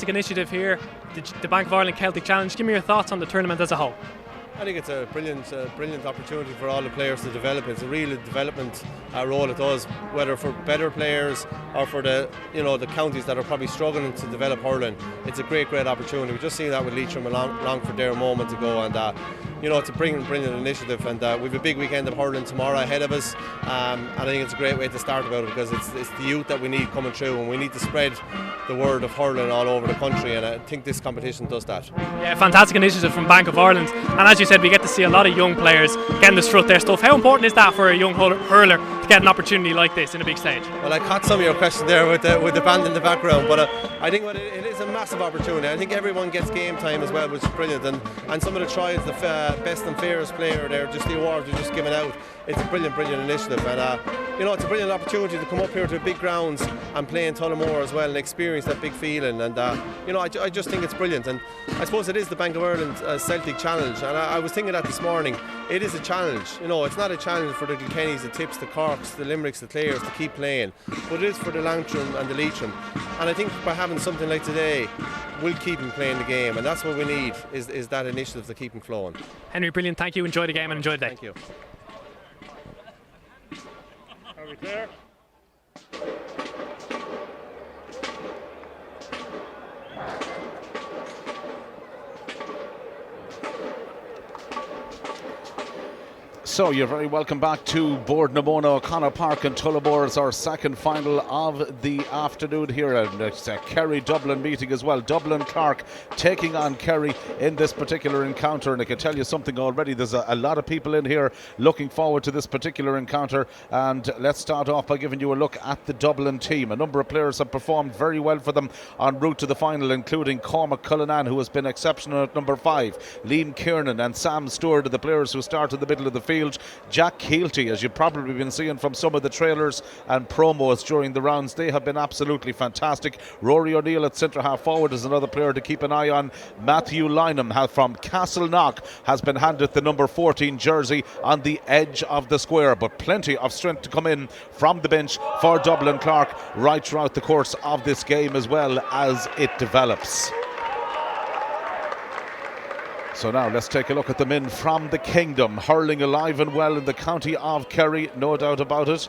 Initiative here, the Bank of Ireland Celtic Challenge. Give me your thoughts on the tournament as a whole. I think it's a brilliant opportunity for all the players to develop. It's a real development role it does, whether for better players or for the counties that are probably struggling to develop hurling. It's a great opportunity. We just seen that with Leitrim and Longford there a moment ago, and it's a brilliant initiative. And we have a big weekend of hurling tomorrow ahead of us, and I think it's a great way to start about it, because it's the youth that we need coming through, and we need to spread the word of hurling all over the country, and I think this competition does that. Yeah, fantastic initiative from Bank of Ireland, and as you said, we get to see a lot of young players getting to strut their stuff. How important is that for a young hurler to get an opportunity like this in a big stage? Well, I caught some of your question there with the band in the background, but I think it is a massive opportunity. I think everyone gets game time as well, which is brilliant, and some of the trials, the best and fairest player there, just the awards we're just giving out. It's a brilliant initiative, and it's a brilliant opportunity to come up here to big grounds and play in Tullamore as well and experience that big feeling, and I just think it's brilliant. And I suppose it is the Bank of Ireland Celtic Challenge, and I was thinking that this morning. It is a challenge, it's not a challenge for the Kilkennys, the Tips, the Corks, the Limericks, the Clares to keep playing, but it is for the Langtrim and the Leitrim, and I think by having something like today we'll keep them playing the game, and that's what we need, is that initiative to keep them flowing. Henry, brilliant, thank you, enjoy the game and enjoy the day. Thank you. Are we clear? So you're very welcome back to Board Namona O'Connor Park in Tullamore. It's our second final of the afternoon here, and it's a Kerry-Dublin meeting as well. Dublin Clarke taking on Kerry in this particular encounter, and I can tell you something already. There's a lot of people in here looking forward to this particular encounter, and let's start off by giving you a look at the Dublin team. A number of players have performed very well for them en route to the final, including Cormac Cullinan, who has been exceptional at number 5, Liam Kiernan and Sam Stewart are the players who start in the middle of the field. Jack Keelty, as you've probably been seeing from some of the trailers and promos during the rounds, they have been absolutely fantastic. Rory O'Neill at centre half forward is another player to keep an eye on. Matthew Lynham from Castleknock has been handed the number 14 jersey on the edge of the square, but plenty of strength to come in from the bench for Dublin Clarke right throughout the course of this game as well as it develops. So now let's take a look at the men from the Kingdom, hurling alive and well in the county of Kerry, no doubt about it.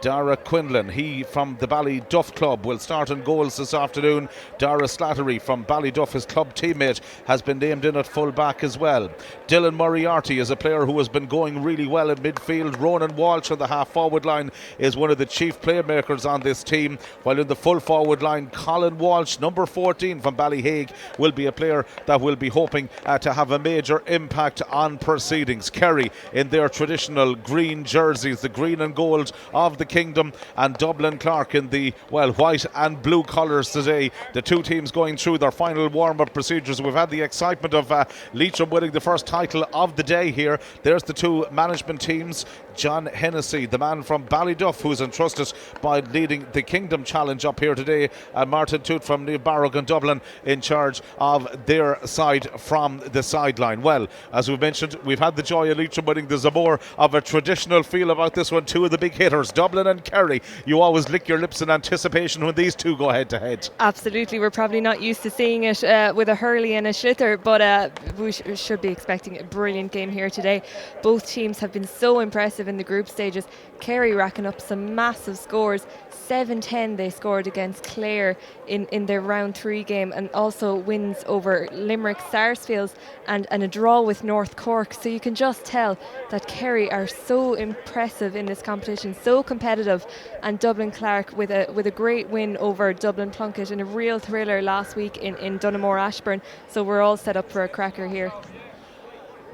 Dara Quinlan, he from the Ballyduff Club, will start in goals this afternoon. Dara Slattery from Ballyduff, his club teammate, has been named in at full back as well. Dylan Moriarty is a player who has been going really well in midfield. Ronan Walsh on the half forward line is one of the chief playmakers on this team, while in the full forward line, Colin Walsh, number 14 from Ballyhaig, will be a player that will be hoping to have a major impact on proceedings. Kerry in their traditional green jerseys, the green and gold of the Kingdom, and Dublin Clarke in the white and blue colours today. The two teams going through their final warm-up procedures. We've had the excitement of Leitrim winning the first title of the day here. There's the two management teams. John Hennessy, the man from Ballyduff, who's entrusted by leading the Kingdom Challenge up here today, and Martin Toot from New Barrow and Dublin in charge of their side from the sideline. Well, as we've mentioned, we've had the joy of Leitrim winning. There's a more of a traditional feel about this one. Two of the big hitters, Dublin and Kerry. You always lick your lips in anticipation when these two go head to head. Absolutely, we're probably not used to seeing it with a Hurley and a Schlitter, but we should be expecting a brilliant game here today. Both teams have been so impressive in the group stages. Kerry racking up some massive scores. 7-10 they scored against Clare in their round 3 game, and also wins over Limerick, Sarsfields, and a draw with North Cork. So you can just tell that Kerry are so impressive in this competition, so competitive, and Dublin Clarke with a great win over Dublin Plunkett in a real thriller last week in Dunamore Ashburn. So we're all set up for a cracker here.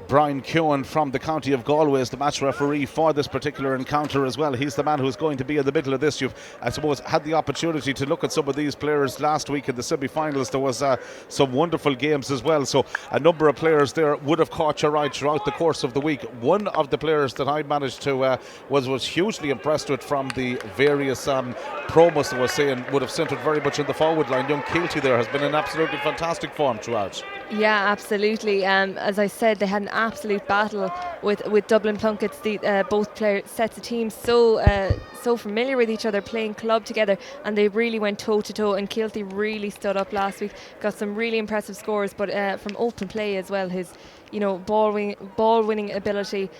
Brian Keoghan from the county of Galway is the match referee for this particular encounter as well. He's the man who's going to be in the middle of this. You've, I suppose, had the opportunity to look at some of these players last week in the semi-finals. There was some wonderful games as well, so a number of players there would have caught your eye throughout the course of the week. One of the players that I managed to was hugely impressed with from the various promos that was saying would have centred very much in the forward line. Young Keelty there has been in absolutely fantastic form throughout. Yeah, absolutely. As I said, they had an absolute battle with Dublin Plunkett's. Both sets of teams so familiar with each other, playing club together, and they really went toe to toe. And Kilty really stood up last week, got some really impressive scores, but from open play as well. His ball winning ability,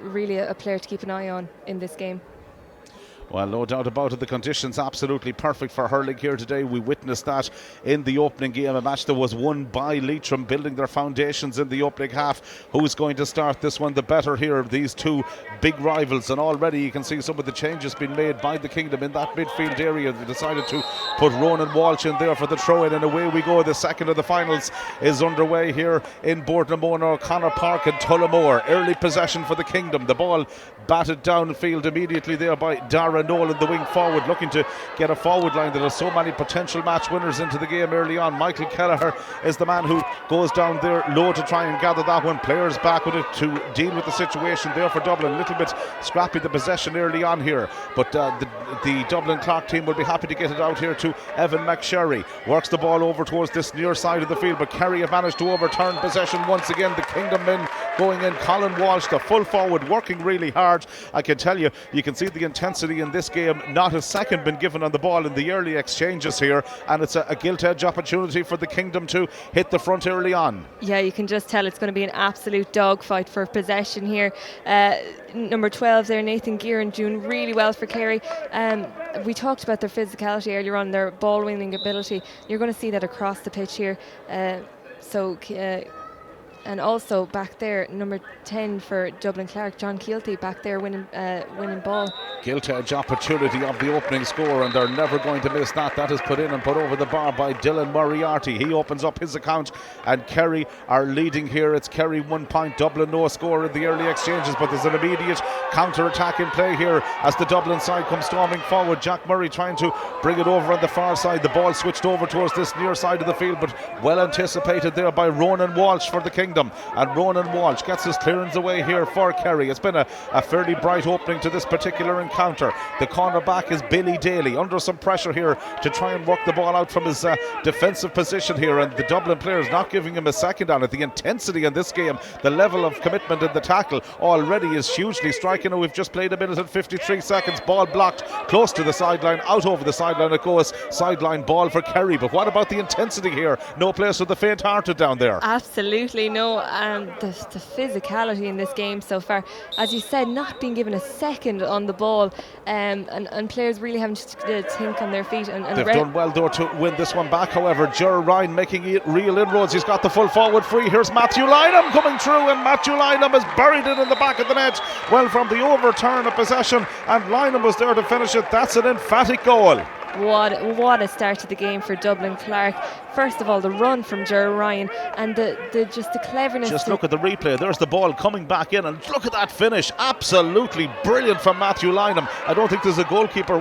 really a player to keep an eye on in this game. Well, no doubt about it, the conditions absolutely perfect for hurling here today. We witnessed that in the opening game, a match that was won by Leitrim, building their foundations in the opening half. Who's going to start this one? The better here, these two big rivals, and already you can see some of the changes being made by the Kingdom in that midfield area. They decided to put Ronan Walsh in there for the throw-in, and away we go. The second of the finals is underway here in Boardnamona, O'Connor Park and Tullamore. Early possession for the Kingdom. The ball batted downfield immediately there by Dara Nolan, the wing forward, looking to get a forward line. There are so many potential match winners into the game early on. Michael Kelleher is the man who goes down there low to try and gather that one. Players back with it to deal with the situation there for Dublin. A little bit scrappy the possession early on here, but the Dublin Clarke team will be happy to get it out here to Evan McSherry. Works the ball over towards this near side of the field, but Kerry have managed to overturn possession once again. The Kingdom men going in. Colin Walsh, the full forward, working really hard. I can tell you, you can see the intensity in this game. Not a second been given on the ball in the early exchanges here, and it's a gilt-edge opportunity for the Kingdom to hit the front early on. Yeah, you can just tell it's going to be an absolute dogfight for possession here. Number 12 there, Nathan Gearan, doing really well for Kerry. We talked about their physicality earlier on, their ball winning ability. You're going to see that across the pitch here. And also back there, number 10 for Dublin Clarke, John Keelty, back there winning ball. Gilt-edge opportunity of the opening score, and they're never going to miss that. That is put in and put over the bar by Dylan Moriarty. He opens up his account, and Kerry are leading here. It's Kerry 1 point, Dublin no score in the early exchanges, but there's an immediate counter-attack in play here as the Dublin side comes storming forward. Jack Murray trying to bring it over on the far side. The ball switched over towards this near side of the field, but well anticipated there by Ronan Walsh for the Kingdom. And Ronan Walsh gets his clearance away here for Kerry. It's been a fairly bright opening to this particular encounter. The cornerback is Billy Daly, under some pressure here to try and work the ball out from his defensive position here, and the Dublin players not giving him a second on it. The intensity in this game, the level of commitment in the tackle already is hugely striking. We've just played a minute and 53 seconds. Ball blocked close to the sideline, out over the sideline it goes. Sideline ball for Kerry. But what about the intensity here? No place for the faint-hearted down there. Absolutely no. The physicality in this game so far, as you said, not being given a second on the ball, and players really having to think on their feet. And they've done well though to win this one back. However, Ger Ryan making real inroads. He's got the full forward free. Here's Matthew Lynham coming through, and Matthew Lynham has buried it in the back of the net. Well, from the overturn of possession, and Lynham was there to finish it. That's an emphatic goal. What a start to the game for Dublin Clarke. First of all, the run from Ger Ryan, and the cleverness. Just look at the replay. There's the ball coming back in, and look at that finish. Absolutely brilliant from Matthew Lynham. I don't think there's a goalkeeper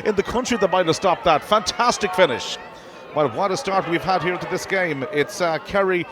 in the country that might have stopped that. Fantastic finish. Well, what a start we've had here to this game. It's Kerry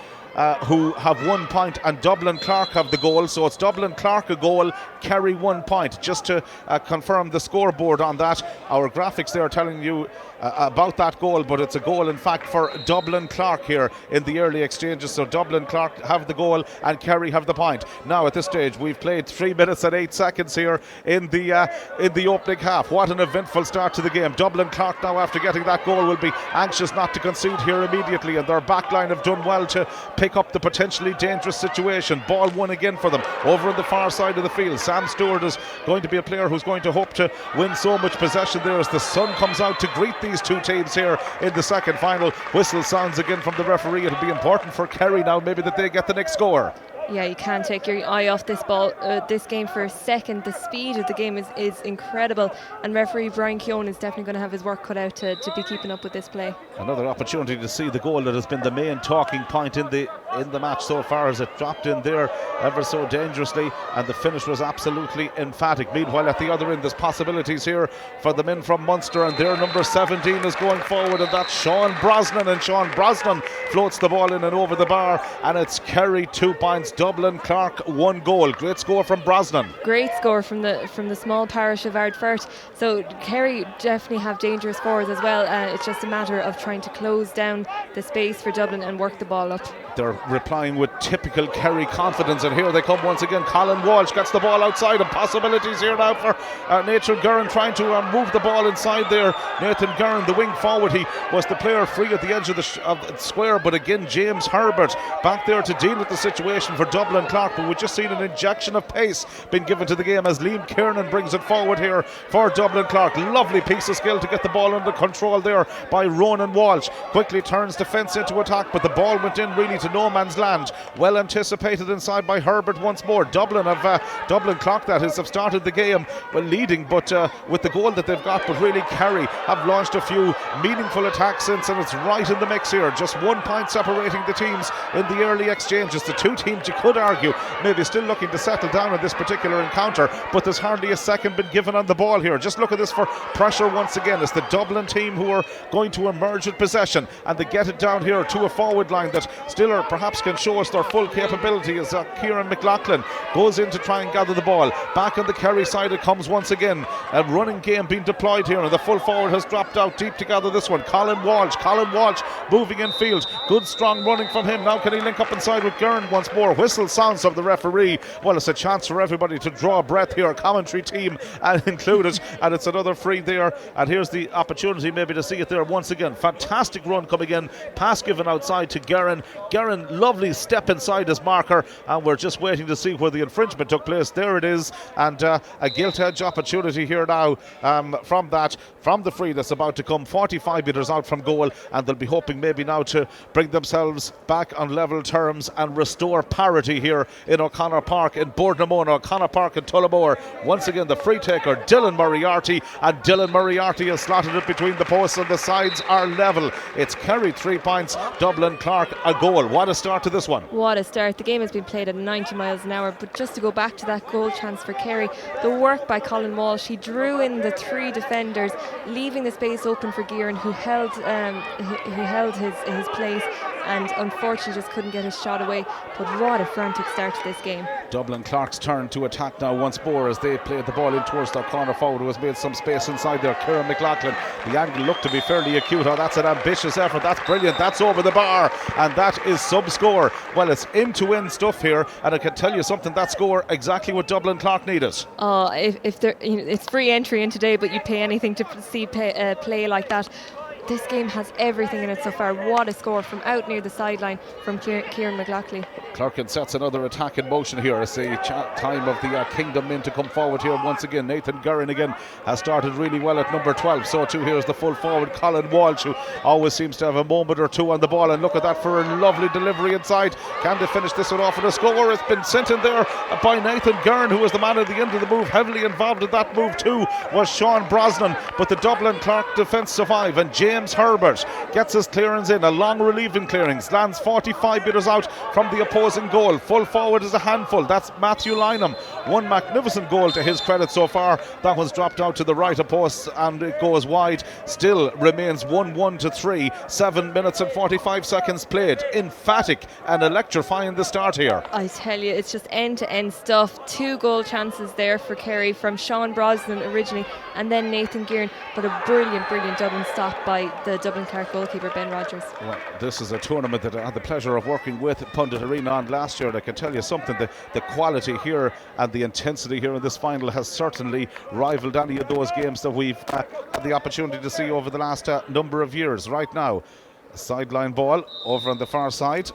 who have 1 point, and Dublin Clarke have the goal. So it's Dublin Clarke a goal, Kerry 1 point. Just to confirm the scoreboard on that, our graphics there are telling you about that goal, but it's a goal in fact for Dublin Clarke here in the early exchanges. So Dublin Clarke have the goal and Kerry have the point. Now at this stage we've played 3 minutes and 8 seconds here in the opening half. What an eventful start to the game. Dublin Clarke now, after getting that goal, will be anxious not to concede here immediately, and their backline have done well to pick up the potentially dangerous situation. Ball won again for them over on the far side of the field. Sam Stewart is going to be a player who's going to hope to win so much possession there as the sun comes out to greet these two teams here in the second final. Whistle sounds again from the referee. It'll be important for Kerry now maybe that they get the next score. Yeah, you can't take your eye off this game for a second. The speed of the game is incredible, and referee Brian Keown is definitely going to have his work cut out to be keeping up with this play. Another opportunity to see the goal that has been the main talking point in the match so far, as it dropped in there ever so dangerously, and the finish was absolutely emphatic. Meanwhile, at the other end, there's possibilities here for the men from Munster, and their number 17 is going forward, and that's Sean Brosnan, and Sean Brosnan floats the ball in and over the bar, and it's Kerry 2 points, Dublin Clarke 1 goal. Great score from Brosnan. Great score from the small parish of Ardfert. So Kerry definitely have dangerous forwards as well. It's just a matter of trying to close down the space for Dublin and work the ball up. They're replying with typical Kerry confidence, and here they come once again. Colin Walsh gets the ball outside, and possibilities here now for Nathan Guerin trying to move the ball inside there. Nathan Guerin, the wing forward, he was the player free at the edge of the square, but again James Herbert back there to deal with the situation for Dublin Clarke. But we've just seen an injection of pace being given to the game as Liam Kiernan brings it forward here for Dublin Clarke. Lovely piece of skill to get the ball under control there by Ronan Walsh. Quickly turns defence into attack, but the ball went in really to no man's land. Well anticipated inside by Herbert once more. Dublin Clarke, that is, have started the game well leading, but with the goal that they've got. But really Kerry have launched a few meaningful attacks since, and it's right in the mix here. Just 1 point separating the teams in the early exchanges. The two teams, you could argue, maybe still looking to settle down in this particular encounter, but there's hardly a second been given on the ball here. Just look at this for pressure once again. It's the Dublin team who are going to emerge with possession, and they get it down here to a forward line that still perhaps can show us their full capability as Kieran McLaughlin goes in to try and gather the ball. Back on the Kerry side it comes once again. A running game being deployed here, and the full forward has dropped out deep to gather this one. Colin Walsh moving in field. Good strong running from him. Now can he link up inside with Guerin once more? Whistle sounds from the referee. Well, it's a chance for everybody to draw a breath here, commentary team included, and it's another free there, and here's the opportunity maybe to see it there once again. Fantastic run coming in, pass given outside to Guerin. Guerin, lovely step inside his marker, and we're just waiting to see where the infringement took place. There it is, and a gilt edge opportunity here now from the free that's about to come 45 metres out from goal, and they'll be hoping maybe now to bring themselves back on level terms and restore parity here in O'Connor Park in Boardnamona, O'Connor Park in Tullamore. Once again the free taker Dylan Moriarty, and Dylan Moriarty has slotted it between the posts, and the sides are level. It's Kerry 3 points, Dublin Clarke a goal. What a start to this one. What a start. The game has been played at 90 miles an hour, but just to go back to that goal chance for Kerry, the work by Colin Walsh, he drew in the three defenders, leaving the space open for Guerin, who held his place, and unfortunately just couldn't get his shot away. But what a frantic start to this game. Dublin Clarke's turn to attack now once more as they played the ball in towards their corner forward, who has made some space inside there. Kieran McLaughlin, the angle looked to be fairly acute. Oh, that's an ambitious effort. That's brilliant. That's over the bar, and that is sub-score. Well, it's end-to-end stuff here, and I can tell you something, that score exactly what Dublin Clarke needed. Oh, if there, it's free entry in today, but you pay anything to see play like that. This game has everything in it so far. What a score from out near the sideline from Kieran McLaughlin. Clarke sets another attack in motion here. It's the time of the Kingdom men to come forward here once again. Nathan Guerin again has started really well at number 12. So too here's the full forward Colin Walsh, who always seems to have a moment or two on the ball, and look at that for a lovely delivery inside. Can they finish this one off with a score? It's been sent in there by Nathan Guerin, who was the man at the end of the move. Heavily involved in that move too was Sean Brosnan, but the Dublin Clarke defence survive, and James Herbert gets his clearance in, a long relieving clearance, lands 45 metres out from the opposing goal. Full forward is a handful, that's Matthew Lynham. One magnificent goal to his credit so far. That one's dropped out to the right of post and it goes wide. Still remains 1-1 to 3. 7 minutes and 45 seconds played. Emphatic and electrifying the start here. I tell you, it's just end-to-end stuff. 2 goal chances there for Kerry from Sean Brosnan originally, and then Nathan Guerin, but a brilliant Dublin stop by the Dublin Clarke goalkeeper Ben Rogers. Well, this is a tournament that I had the pleasure of working with Pundit Arena on last year, and I can tell you something, the quality here and the intensity here in this final has certainly rivaled any of those games that we've had the opportunity to see over the last number of years. Right now, a sideline ball over on the far side,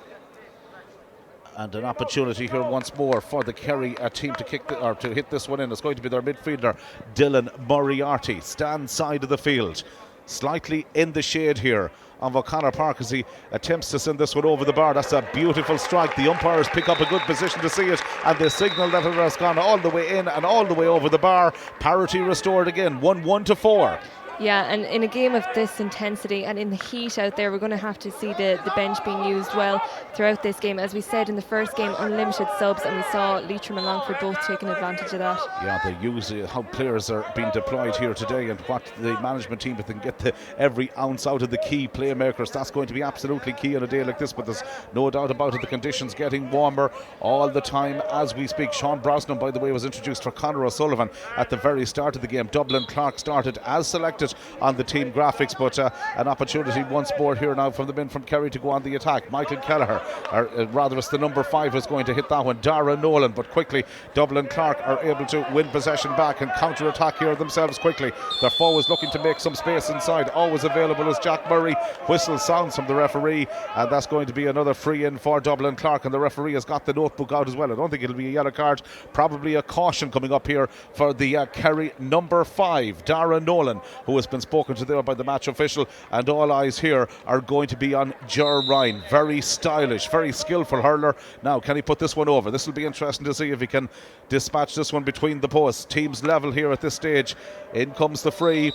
and an opportunity here once more for the Kerry team to to hit this one in. It's going to be their midfielder Dylan Moriarty, stand side of the field, slightly in the shade here of O'Connor Park as he attempts to send this one over the bar. That's a beautiful strike. The umpires pick up a good position to see it, and they signal that it has gone all the way in and all the way over the bar. Parity restored again, 1-1 to 4. Yeah, and in a game of this intensity and in the heat out there, we're going to have to see the bench being used well throughout this game. As we said in the first game, unlimited subs, and we saw Leitrim and Longford both taking advantage of that. Yeah, they use how players are being deployed here today and what the management team can get every ounce out of the key playmakers. That's going to be absolutely key on a day like this, but there's no doubt about it. The conditions getting warmer all the time as we speak. Sean Brosnan, by the way, was introduced for Conor O'Sullivan at the very start of the game. Dublin Clarke started as selected on the team graphics, but an opportunity once more here now from the men from Kerry to go on the attack. Michael Kelleher, or rather it's the number 5 is going to hit that one, Dara Nolan, but quickly Dublin Clarke are able to win possession back and counter-attack here themselves quickly. Their forwards looking to make some space inside, always available as Jack Murray. Whistle sounds from the referee, and that's going to be another free in for Dublin Clarke, and the referee has got the notebook out as well. I don't think it'll be a yellow card, probably a caution coming up here for the Kerry number 5, Dara Nolan, who has been spoken to there by the match official, and all eyes here are going to be on Ger Ryan. Very stylish, very skillful hurler. Now, can he put this one over? This will be interesting to see if he can dispatch this one between the posts. Teams level here at this stage. In comes the free.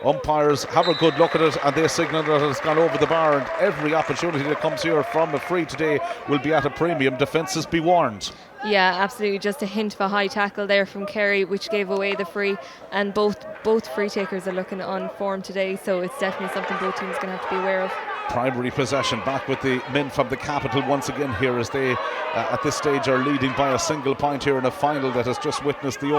Umpires have a good look at it and they signal that it's gone over the bar, and every opportunity that comes here from a free today will be at a premium. Defences be warned. Yeah, absolutely. Just a hint of a high tackle there from Kerry, which gave away the free, and both free takers are looking on form today, so it's definitely something both teams are going to have to be aware of. Primary possession back with the men from the capital once again here, as they at this stage are leading by a single point here in a final that has just witnessed the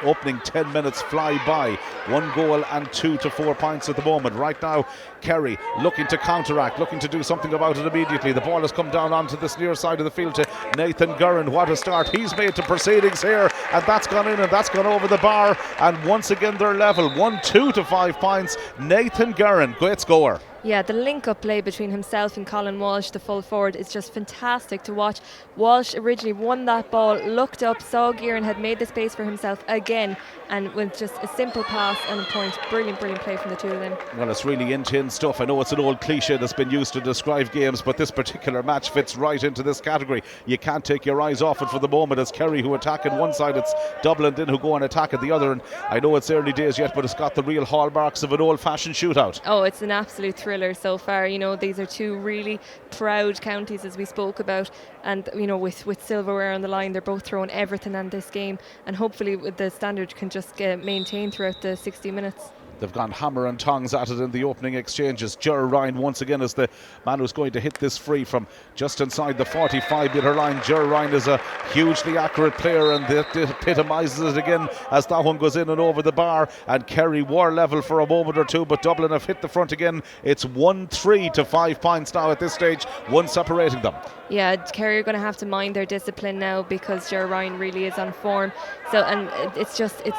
opening 10 minutes fly by. 1 goal and 2 to 4 points at the moment. Right now Kerry looking to counteract, looking to do something about it immediately. The ball has come down onto this near side of the field to Nathan Gurran. What a start he's made to proceedings here, and that's gone in and that's gone over the bar, and once again they're level. 1-2 to 5 points. Nathan Gurran, great scorer. Yeah, the link-up play between himself and Colin Walsh, the full forward, is just fantastic to watch. Walsh originally won that ball, looked up, saw Gearan had made the space for himself again, and with just a simple pass and a point. Brilliant play from the two of them. Well, it's really in-tin stuff. I know it's an old cliche that's been used to describe games, but this particular match fits right into this category. You can't take your eyes off it for the moment. It's Kerry who attack on one side, it's Dublin then who go and attack at the other, and I know it's early days yet, but it's got the real hallmarks of an old-fashioned shootout. Oh, it's an absolute thriller so far. You know, these are two really proud counties, as we spoke about, and you know, with silverware on the line, they're both throwing everything on this game, and hopefully the standard can just get maintained throughout the 60 minutes. They've gone hammer and tongs at it in the opening exchanges. Ger Ryan once again is the man who's going to hit this free from just inside the 45-metre line. Ger Ryan is a hugely accurate player, and that epitomises it again as that one goes in and over the bar, and Kerry were level for a moment or two, but Dublin have hit the front again. It's 1-3 to 5 points now at this stage, one separating them. Yeah, Kerry are going to have to mind their discipline now, because Ger Ryan really is on form. So, and it's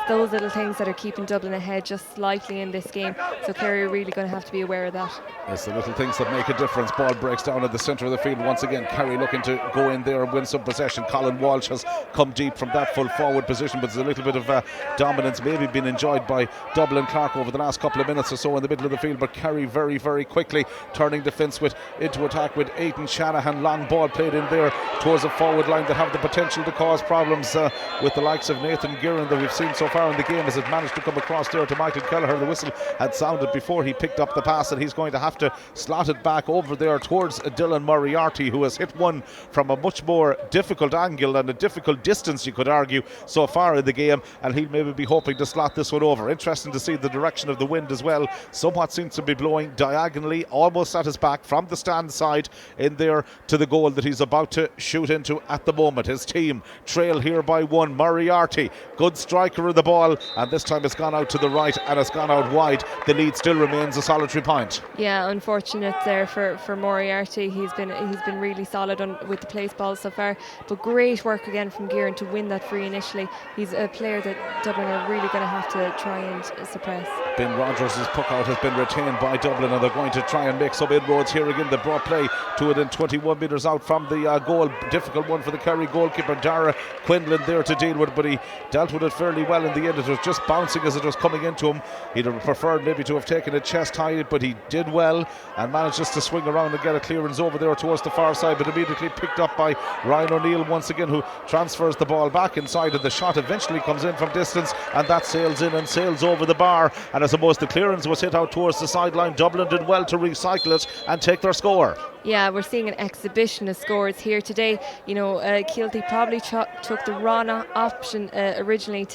those little things that are keeping Dublin ahead just slightly in this game. So Kerry are really going to have to be aware of that. It's the little things that make a difference. Ball breaks down at the centre of the field once again. Kerry looking to go in there and win some possession. Colin Walsh has come deep from that full forward position, but there's a little bit of dominance maybe been enjoyed by Dublin Clarke over the last couple of minutes or so in the middle of the field, but Kerry very, very quickly turning defence into attack with Aidan Shanahan. Long ball played in there towards a forward line that have the potential to cause problems with the likes of Nathan Gearan that we've seen so far in the game, as it managed to come across there to Michael Kelleher. The whistle had sounded before he picked up the pass, and he's going to have to slot it back over there towards Dylan Moriarty, who has hit one from a much more difficult angle and a difficult distance, you could argue, so far in the game, and he'll maybe be hoping to slot this one over. Interesting to see the direction of the wind as well. Somewhat seems to be blowing diagonally almost at his back from the stand side in there to the goal that he's about to shoot into at the moment. His team trail here by 1. Moriarty, good striker of the ball, and this time it's gone out to the right and it's gone out wide. The lead still remains a solitary point. Yeah, unfortunate there for Moriarty. He's been really solid with the place ball so far, but great work again from Gearan to win that free initially. He's a player that Dublin are really going to have to try and suppress. Ben Rogers' puck out has been retained by Dublin, and they're going to try and make some inroads here again. They brought play to it in 21 metres out from the goal. Difficult one for the Kerry goalkeeper Dara Quinlan there to deal with, but he dealt with it fairly well in the end. It was just bouncing as it was coming into him. He'd have preferred maybe to have taken it chest high, but he did well and manages to swing around and get a clearance over there towards the far side, but immediately picked up by Ryan O'Neill once again, who transfers the ball back inside, and the shot eventually comes in from distance, and that sails in and sails over the bar. And I suppose the clearance was hit out towards the sideline. Dublin did well to recycle it and take their score. Yeah, we're seeing an exhibition of scores here today. You know, Kilty probably took the wrong option originally.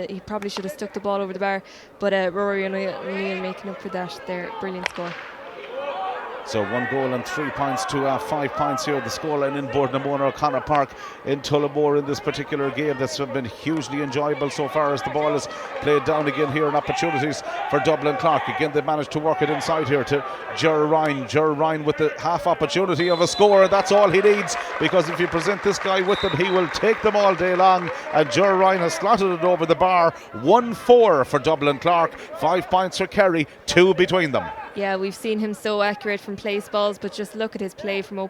He probably should have stuck the ball over the bar, but Rory O'Neill making up for that there. Brilliant score. So 1 goal and 3 points to 5 points here. The scoreline in Boardnamona O'Connor Park in Tullamore in this particular game that's been hugely enjoyable so far as the ball is played down again here, and opportunities for Dublin Clarke. Again, they managed to work it inside here to Ger Ryan. Ger Ryan with the half opportunity of a score. That's all he needs, because if you present this guy with them, he will take them all day long. And Ger Ryan has slotted it over the bar. 1-4 for Dublin Clarke. 5 points for Kerry, 2 between them. Yeah, we've seen him so accurate from place balls, but just look at his play from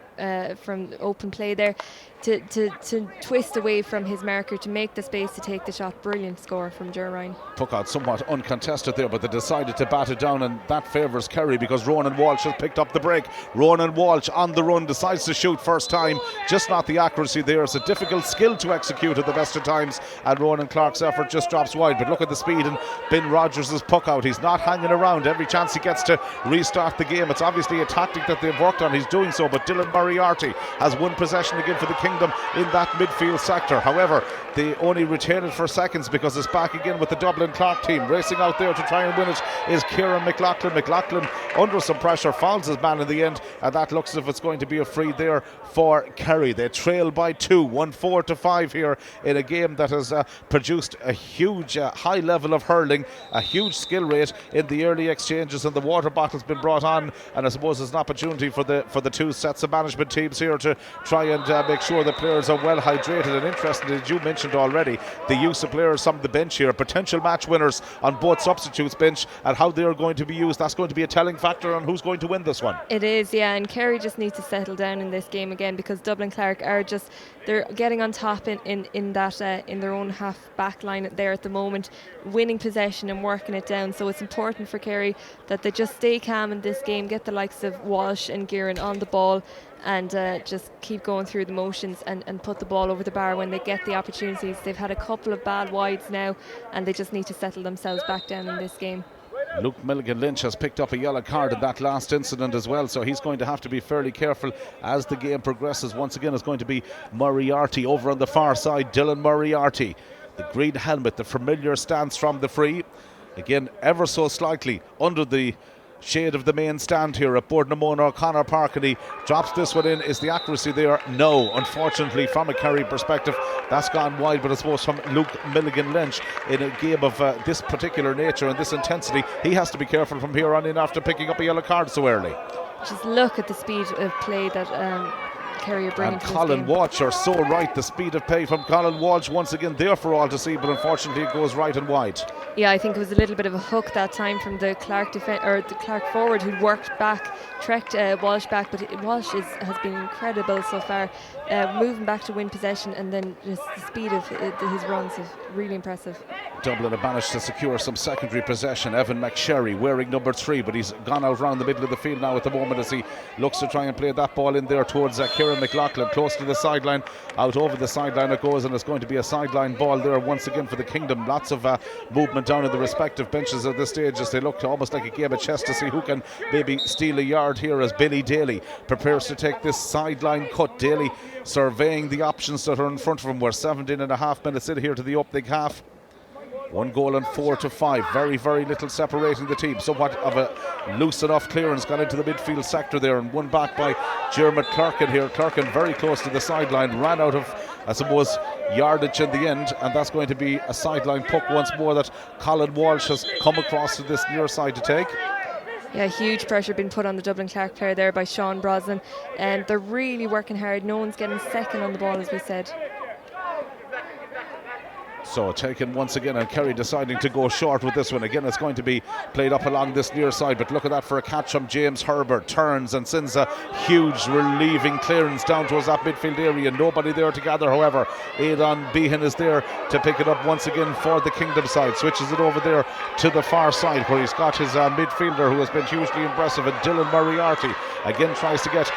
open play there. To twist away from his marker, to make the space to take the shot. Brilliant score from Ger Ryan. Took out somewhat uncontested there, but they decided to bat it down, and that favours Kerry because Ronan Walsh has picked up the break. Ronan Walsh on the run, decides to shoot first time, just not the accuracy there. It's a difficult skill to execute at the best of times, and Ronan Clarke's effort just drops wide. But look at the speed in Ben Rogers' puck out. He's not hanging around. Every chance he gets to restart the game. It's obviously a tactic that they've worked on. He's doing so, but Dylan Moriarty has one possession again for the Kingdom in that midfield sector. However, they only retain it for seconds because it's back again with the Dublin Clarke team. Racing out there to try and win it is Kieran McLaughlin. McLaughlin under some pressure fouls his man in the end, and that looks as if it's going to be a free there for Kerry. They trail by 2, 1-4-5 here in a game that has produced a huge high level of hurling, a huge skill rate in the early exchanges, and the water bottle's been brought on, and I suppose it's an opportunity for the two sets of management teams here to try and make sure the players are well hydrated. And interestingly, as you mentioned already, the use of players from the bench here, potential match winners on both substitutes bench, and how they are going to be used. That's going to be a telling factor on who's going to win this one. It is, yeah, and Kerry just need to settle down in this game again, because Dublin Clarke are just, they're getting on top in their own half back line there at the moment, winning possession and working it down. So it's important for Kerry that they just stay calm in this game, get the likes of Walsh and Gearan on the ball, and just keep going through the motions and put the ball over the bar when they get the opportunities. They've had a couple of bad wides now, and they just need to settle themselves back down in this game. Luke Milligan-Lynch has picked up a yellow card in that last incident as well, so he's going to have to be fairly careful as the game progresses. Once again, it's going to be Moriarty over on the far side. Dylan Moriarty, the green helmet, the familiar stance from the free. Again, ever so slightly under the shade of the main stand here at Boardnamona O'Connor Park, and he drops this one in. Is the accuracy there? No, unfortunately, from a Kerry perspective, that's gone wide. But I suppose from Luke Milligan-Lynch, in a game of this particular nature and this intensity, he has to be careful from here on in after picking up a yellow card so early. Just look at the speed of play that Kerry are bringing and to this Colin game. Walsh, are so right. The speed of play from Colin Walsh once again there for all to see, but unfortunately it goes right and wide. Yeah, I think it was a little bit of a hook that time from the Clarke the Clarke forward, who worked back, trekked Walsh back, but Walsh has been incredible so far, moving back to win possession, and then just the speed of his runs is really impressive. Dublin have managed to secure some secondary possession. Evan McSherry wearing number 3, but he's gone out round the middle of the field now at the moment as he looks to try and play that ball in there towards Kieran McLaughlin, close to the sideline. Out over the sideline it goes, and it's going to be a sideline ball there once again for the Kingdom. Lots of movement down in the respective benches at this stage as they look almost like a game of chess to see who can maybe steal a yard here, as Billy Daly prepares to take this sideline cut. Daly surveying the options that are in front of him. We're 17.5 minutes in here to the opening half. 1 goal and 4-5. Very, very little separating the team. Somewhat of a loose enough clearance got into the midfield sector there, and won back by Jeremy Clarke here. Clarke very close to the sideline, ran out of, I suppose, yardage in the end, and that's going to be a sideline puck once more that Colin Walsh has come across to this near side to take. Yeah, huge pressure being put on the Dublin Clarke player there by Sean Brosnan, and they're really working hard. No one's getting second on the ball, as we said. So taken once again, and Kerry deciding to go short with this one. Again, it's going to be played up along this near side, but look at that for a catch from James Herbert. Turns and sends a huge relieving clearance down towards that midfield area. Nobody there to gather, however. Aidan Behan is there to pick it up once again for the Kingdom side. Switches it over there to the far side where he's got his midfielder who has been hugely impressive, and Dylan Moriarty again tries to get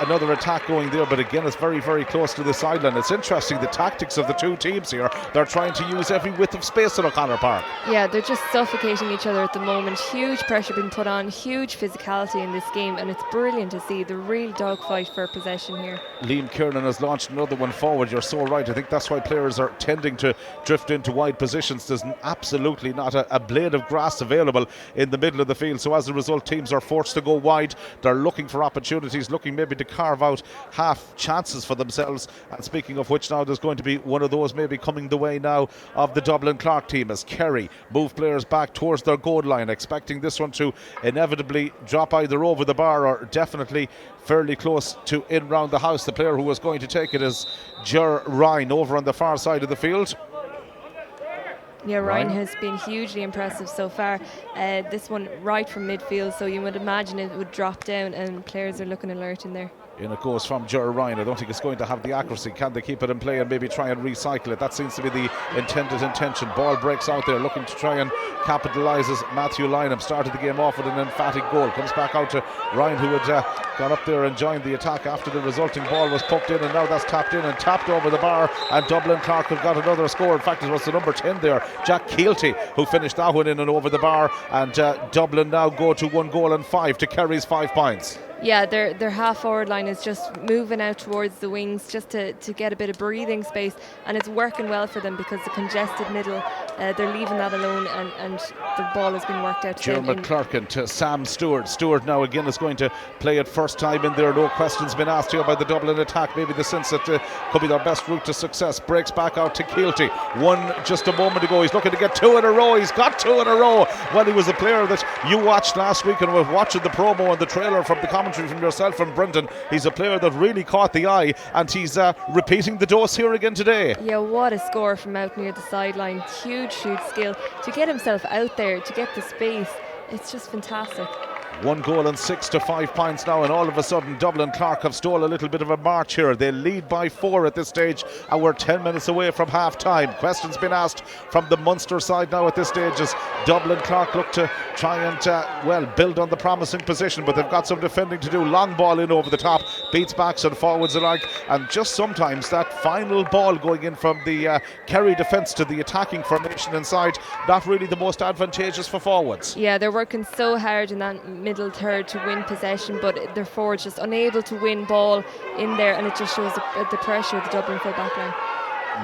another attack going there, but again it's very, very close to the sideline. It's interesting the tactics of the two teams here. They're trying to use every width of space at O'Connor Park. Yeah, they're just suffocating each other at the moment. Huge pressure being put on, huge physicality in this game, and it's brilliant to see the real dogfight for possession here. Liam Kiernan has launched another one forward. You're so right. I think that's why players are tending to drift into wide positions. There's absolutely not a blade of grass available in the middle of the field, so as a result teams are forced to go wide. They're looking for opportunities, looking maybe to carve out half chances for themselves. And speaking of which, now there's going to be one of those maybe coming the way now of the Dublin Clarke team as Kerry move players back towards their goal line, expecting this one to inevitably drop either over the bar or definitely fairly close to in round the house. The player who was going to take it is Ger Ryan over on the far side of the field. Yeah, Ryan has been hugely impressive so far. This one right from midfield, so you would imagine it would drop down, and players are looking alert in there. In it goes from Ger Ryan. I don't think it's going to have the accuracy. Can they keep it in play and maybe try and recycle it? That seems to be the intended intention. Ball breaks out there, looking to try and capitalise as Matthew Lynham started the game off with an emphatic goal. Comes back out to Ryan, who had gone up there and joined the attack after the resulting ball was poked in, and now that's tapped in and tapped over the bar, and Dublin Clarke have got another score. In fact, it was the number 10 there, Jack Keelty, who finished that one in and over the bar, and Dublin now go to 1 goal and 5 to Kerry's 5 points. Yeah, their half forward line is just moving out towards the wings just to get a bit of breathing space, and it's working well for them because the congested middle, they're leaving that alone, and the ball has been worked out. Jeremy Clarke to Sam Stewart. Stewart now again is going to play it first time in there. No questions been asked here by the Dublin attack. Maybe the sense that could be their best route to success. Breaks back out to Keelty. One just a moment ago. He's looking to get 2 in a row. He's got 2 in a row. Well, he was a player that you watched last week and were watching the promo and the trailer from the commentary from yourself and Brendan. He's a player that really caught the eye, and he's repeating the dose here again today. Yeah, what a score from out near the sideline. Huge skill to get himself out there, to get the space. It's just fantastic. 1 goal and 6 to 5 points now, and all of a sudden Dublin Clarke have stole a little bit of a march here. They lead by 4 at this stage, and we're 10 minutes away from half time. Questions been asked from the Munster side now at this stage as Dublin Clarke look to try and build on the promising position, but they've got some defending to do. Long ball in over the top, beats backs and forwards alike, and just sometimes that final ball going in from the Kerry defence to the attacking formation inside, not really the most advantageous for forwards. Yeah, they're working so hard in that middle third to win possession, but their forwards just unable to win ball in there, and it just shows the pressure of the Dublin full back line.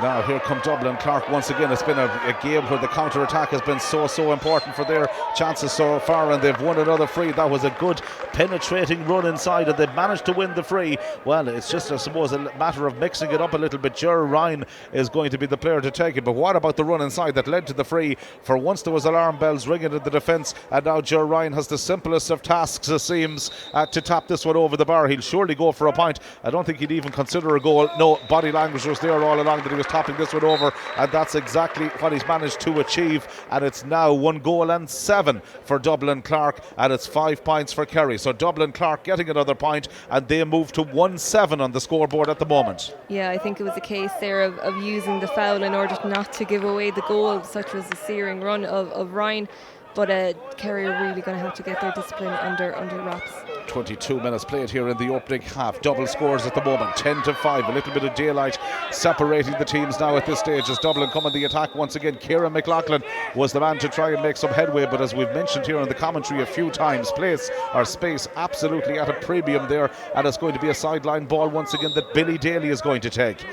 Now here come Dublin Clarke once again. It's been a game where the counter-attack has been so important for their chances so far, and they've won another free. That was a good penetrating run inside, and they've managed to win the free. Well, it's just, I suppose, a matter of mixing it up a little bit. Ger Ryan is going to be the player to take it, but what about the run inside that led to the free? For once there was alarm bells ringing in the defence, and now Ger Ryan has the simplest of tasks, it seems, to tap this one over the bar. He'll surely go for a point. I don't think he'd even consider a goal. No, body language was there all along that he was topping this one over, and that's exactly what he's managed to achieve. And it's now 1 goal and 7 for Dublin Clarke, and it's 5 points for Kerry. So Dublin Clarke getting another point, and they move to 1-7 on the scoreboard at the moment. Yeah, I think it was a case there of using the foul in order not to give away the goal. Such was the searing run of Ryan. But Kerry are really going to have to get their discipline under wraps. 22 minutes played here in the opening half. Double scores at the moment, 10-5. A little bit of daylight separating the teams now at this stage as Dublin come on the attack once again. Kieran McLaughlin was the man to try and make some headway, but as we've mentioned here in the commentary a few times, space absolutely at a premium there, and it's going to be a sideline ball once again that Billy Daly is going to take.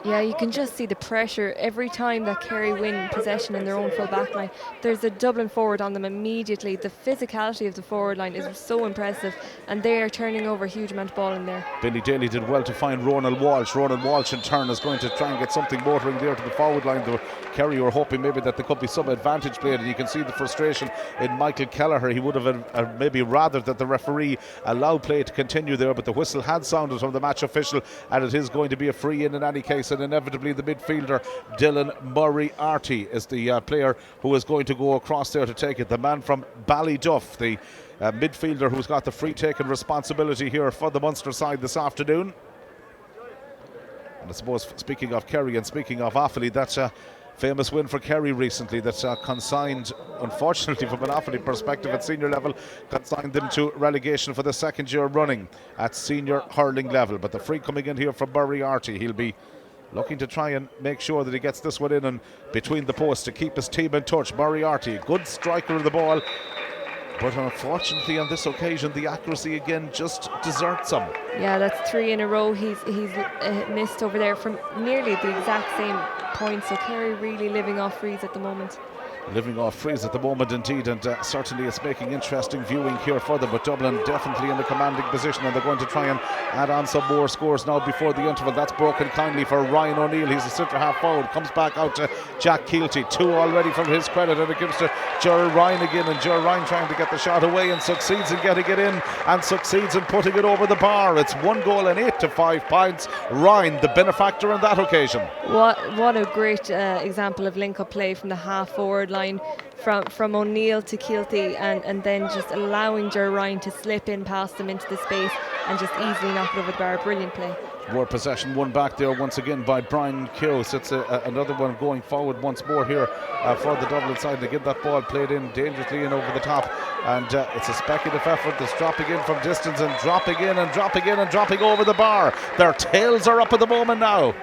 Yeah, you can just see the pressure every time that Kerry win possession in their own full back line. There's a Dublin forward on them immediately. The physicality of the forward line is so impressive, and they are turning over a huge amount of ball in there. Billy Daly did well to find Ronan Walsh. Ronan Walsh in turn is going to try and get something motoring there to the forward line. The Kerry were hoping maybe that there could be some advantage played, and you can see the frustration in Michael Kelleher. He would have maybe rather that the referee allow play to continue there, but the whistle had sounded from the match official, and it is going to be a free in any case space, and inevitably the midfielder Dylan Moriarty is the player who is going to go across there to take it. The man from Ballyduff, the midfielder who's got the free taking responsibility here for the Munster side this afternoon. And I suppose, speaking of Kerry and speaking of Offaly, that's a famous win for Kerry recently that's consigned, unfortunately from an Offaly perspective at senior level, consigned them to relegation for the second year running at senior hurling level. But the free coming in here from Moriarty, he'll be looking to try and make sure that he gets this one in and between the posts to keep his team in touch. Moriarty, good striker of the ball, but unfortunately on this occasion the accuracy again just deserts him. Yeah, that's 3 in a row he's missed over there from nearly the exact same point. So Kerry really living off frees at the moment. Living off freeze at the moment indeed, and certainly it's making interesting viewing here for them. But Dublin definitely in the commanding position, and they're going to try and add on some more scores now before the interval. That's broken kindly for Ryan O'Neill. He's a centre half forward, comes back out to Jack Keelty. 2 already from his credit, and it gives to Gerald Ryan again, and Gerald Ryan trying to get the shot away and succeeds in getting it in and succeeds in putting it over the bar. It's 1 goal and 8 to 5 points. Ryan the benefactor on that occasion. What a great example of link-up play from the half-forward line from O'Neill to Keelty, and then just allowing Ger Ryan to slip in past them into the space and just easily knock it over the bar. Brilliant play. More possession won back there once again by Brian Keogh. It's another one going forward once more here for the Dublin side. They get that ball played in dangerously in over the top, and it's a speculative effort that's dropping in from distance and dropping in and dropping in and dropping over the bar. Their tails are up at the moment now.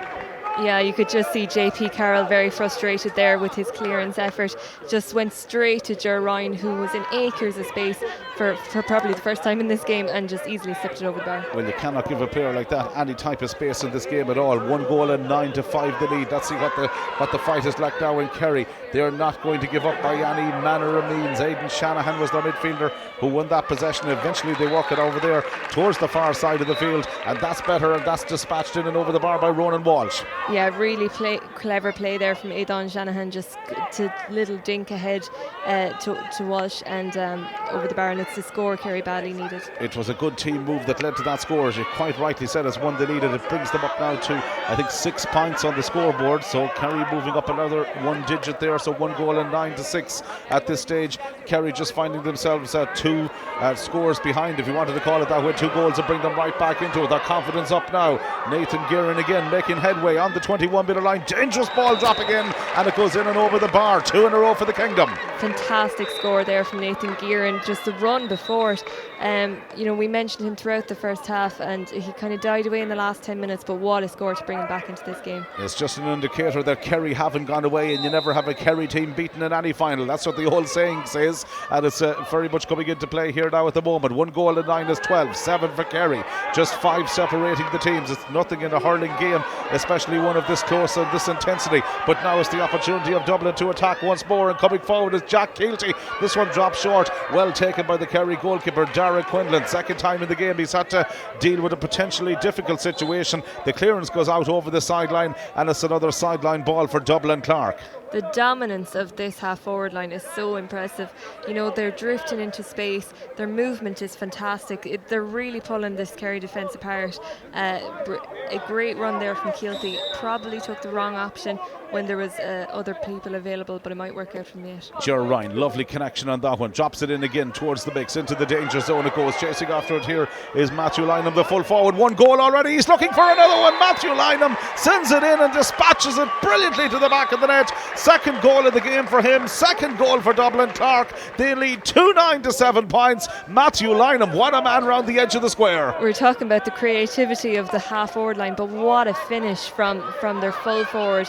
Yeah, you could just see JP Carroll very frustrated there with his clearance effort. Just went straight to Ger Ryan, who was in acres of space for probably the first time in this game, and just easily slipped it over the bar. Well, you cannot give a player like that any type of space in this game at all. 1 goal and 9 to 5 the lead. Let's see what the fight is like now in Kerry. They're not going to give up by any manner of means. Aidan Shanahan was their midfielder who won that possession. Eventually they work it over there towards the far side of the field, and that's better, and that's dispatched in and over the bar by Ronan Walsh. Yeah, really clever play there from Aidan Shanahan, just to little dink ahead to Walsh and over the bar, and it's the score Kerry badly needed. It was a good team move that led to that score, as you quite rightly said. It's one they needed. It brings them up now to, I think, 6 points on the scoreboard, so Kerry moving up another 1 digit there, so 1 goal and 9 to 6 at this stage. Kerry just finding themselves 2 scores behind, if you wanted to call it that way. 2 goals to bring them right back into it. Their confidence up now. Nathan Guerin again making headway on the 21-metre line. Dangerous ball dropping in, and it goes in and over the bar. 2 in a row for the Kingdom. Fantastic score there from Nathan Guerin. Just the run before it. We mentioned him throughout the first half, and he kind of died away in the last 10 minutes, but what a score to bring him back into this game. It's just an indicator that Kerry haven't gone away, and you never have a Kerry team beaten in any final. That's what the old saying says, and it's very much coming into play here now at the moment. 1 goal and 9 is 12, 7 for Kerry. Just 5 separating the teams. It's nothing in a hurling game, especially one of this close and this intensity. But now it's the opportunity of Dublin to attack once more, and coming forward is Jack Keelty. This one dropped short. Well taken by the Kerry goalkeeper, Dara Quinlan. Second time in the game he's had to deal with a potentially difficult situation. The clearance goes out over the sideline, and it's another sideline ball for Dublin Clarke. The dominance of this half-forward line is so impressive. They're drifting into space. Their movement is fantastic. They're really pulling this Kerry defence apart. A great run there from Keelty. Probably took the wrong option when there was other people available, but it might work out from it. Ger Ryan, lovely connection on that one. Drops it in again towards the mix, into the danger zone it goes. Chasing after it here is Matthew Lynham, the full forward. 1 goal already. He's looking for another one. Matthew Lynham sends it in and dispatches it brilliantly to the back of the net. Second goal of the game for him. Second goal for Dublin Clarke. They lead 2-9 to 7 points. Matthew Lynham, what a man round the edge of the square. We're talking about the creativity of the half-forward line, but what a finish from their full forward.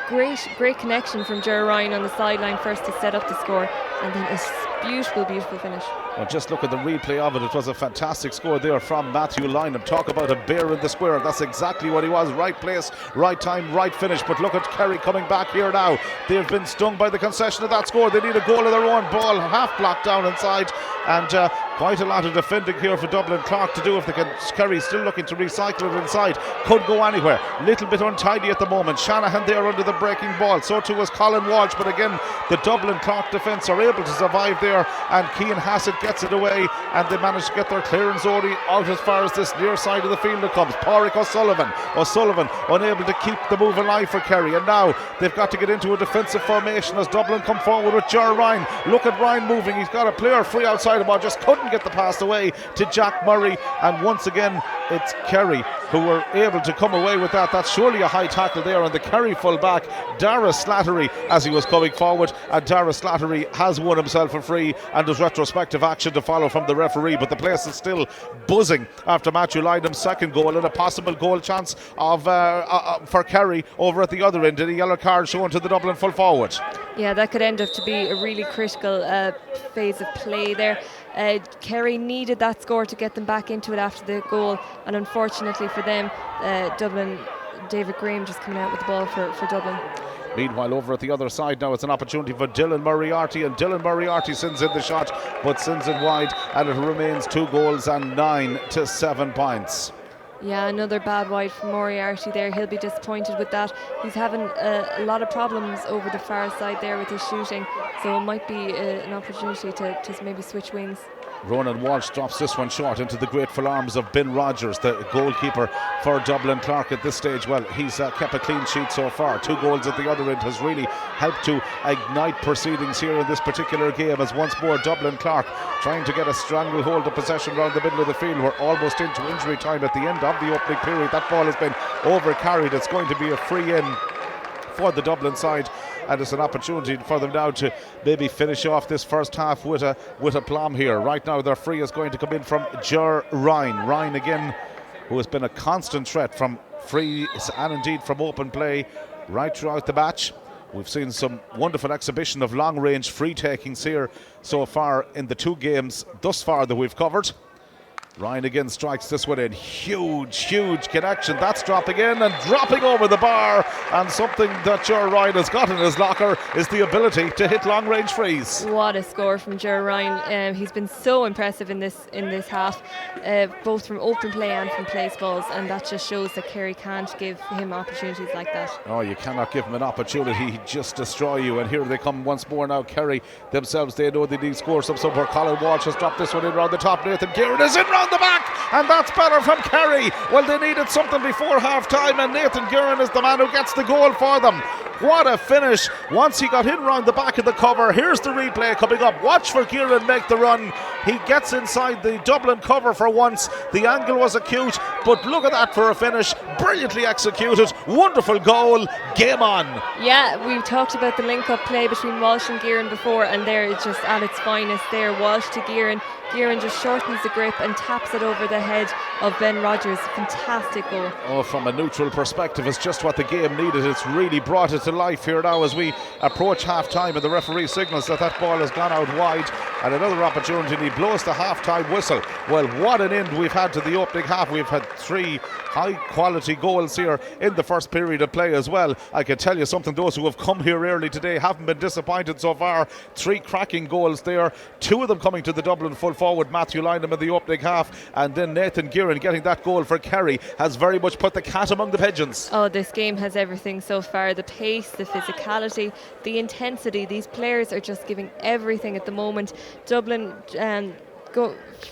Great connection from Ger Ryan on the sideline first to set up the score, and then a beautiful finish. Well, just look at the replay of it. It was a fantastic score there from Matthew Lynham. Talk about a bear in the square. That's exactly what he was. Right place, right time, right finish. But look at Kerry coming back here now. They've been stung by the concession of that score. They need a goal of their own. Ball half blocked down inside, and Quite a lot of defending here for Dublin. Clarke to do if they can. Kerry still looking to recycle it inside. Could go anywhere. Little bit untidy at the moment. Shanahan there under the breaking ball. So too was Colin Walsh. But again, the Dublin Clarke defence are able to survive there. And Cian Hassett gets it away. And they manage to get their clearance already out as far as this near side of the field it comes. Pádraig O'Sullivan unable to keep the move alive for Kerry. And now they've got to get into a defensive formation as Dublin come forward with Ger Ryan. Look at Ryan moving. He's got a player free outside of him. Just couldn't get the pass away to Jack Murray. And once again, it's Kerry who were able to come away with that. That's surely a high tackle there on the Kerry full back, Dara Slattery, as he was coming forward. And Dara Slattery has won himself a free, and there's retrospective action to follow from the referee. But the place is still buzzing after Matthew Lydham's second goal and a possible goal chance of for Kerry over at the other end. And a yellow card shown to the Dublin full forward. Yeah, that could end up to be a really critical phase of play there. Kerry needed that score to get them back into it after the goal, and unfortunately for them, Dublin, David Graham just coming out with the ball for Dublin. Meanwhile, over at the other side now, it's an opportunity for Dylan Moriarty, and Dylan Moriarty sends in the shot, but sends it wide, and it remains 2 goals and 9 to 7 points. Yeah, another bad wide for Moriarty there. He'll be disappointed with that. He's having a lot of problems over the far side there with his shooting, so it might be an opportunity to maybe switch wings. Ronan Walsh drops this one short into the grateful arms of Ben Rogers, the goalkeeper for Dublin Clarke at this stage. Well, he's kept a clean sheet so far. 2 goals at the other end has really helped to ignite proceedings here in this particular game, as once more Dublin Clarke trying to get a stranglehold of possession around the middle of the field. We're almost into injury time at the end of the opening period. That ball has been overcarried. It's going to be a free in for the Dublin side, and it's an opportunity for them now to maybe finish off this first half with a plum here. Right now their free is going to come in from Ger Ryan. Ryan again, who has been a constant threat from frees and indeed from open play right throughout the match. We've seen some wonderful exhibition of long range free takings here so far in the 2 games thus far that we've covered. Ryan again strikes this one in. Huge connection. That's dropping in and dropping over the bar. And something that Ger Ryan has got in his locker is the ability to hit long range frees. What a score from Ger Ryan. He's been so impressive in this half, both from open play and from place balls, and that just shows that Kerry can't give him opportunities like that. Oh, you cannot give him an opportunity. He'd just destroy you. And here they come once more now. Kerry themselves, they know they need to score somewhere. Colin Walsh has dropped this one in around the top. Nathan Gearan is in round the back, and that's better from Kerry. Well, they needed something before half time, and Nathan Gearan is the man who gets the goal for them. What a finish once he got in round the back of the cover. Here's the replay coming up. Watch for Gearan make the run. He gets inside the Dublin cover for once. The angle was acute, but look at that for a finish. Brilliantly executed. Wonderful goal. Game on. Yeah, we talked about the link-up play between Walsh and Gearan before, and there it's just at its finest there. Walsh to Gearan. Gearan just shortens the grip and taps it over the head of Ben Rogers. Fantastic goal. Oh, from a neutral perspective, it's just what the game needed. It's really brought it to life here now as we approach half time, and the referee signals that ball has gone out wide, and another opportunity, and he blows the half time whistle. Well, what an end we've had to the opening half. We've had 3 high quality goals here in the first period of play as well. I can tell you something, those who have come here early today haven't been disappointed so far. 3 cracking goals there, 2 of them coming to the Dublin full forward, Matthew Lynham in the opening half, and then Nathan Gearan getting that goal for Kerry has very much put the cat among the pigeons. Oh, this game has everything so far. The pace, the physicality, the intensity. These players are just giving everything at the moment. Dublin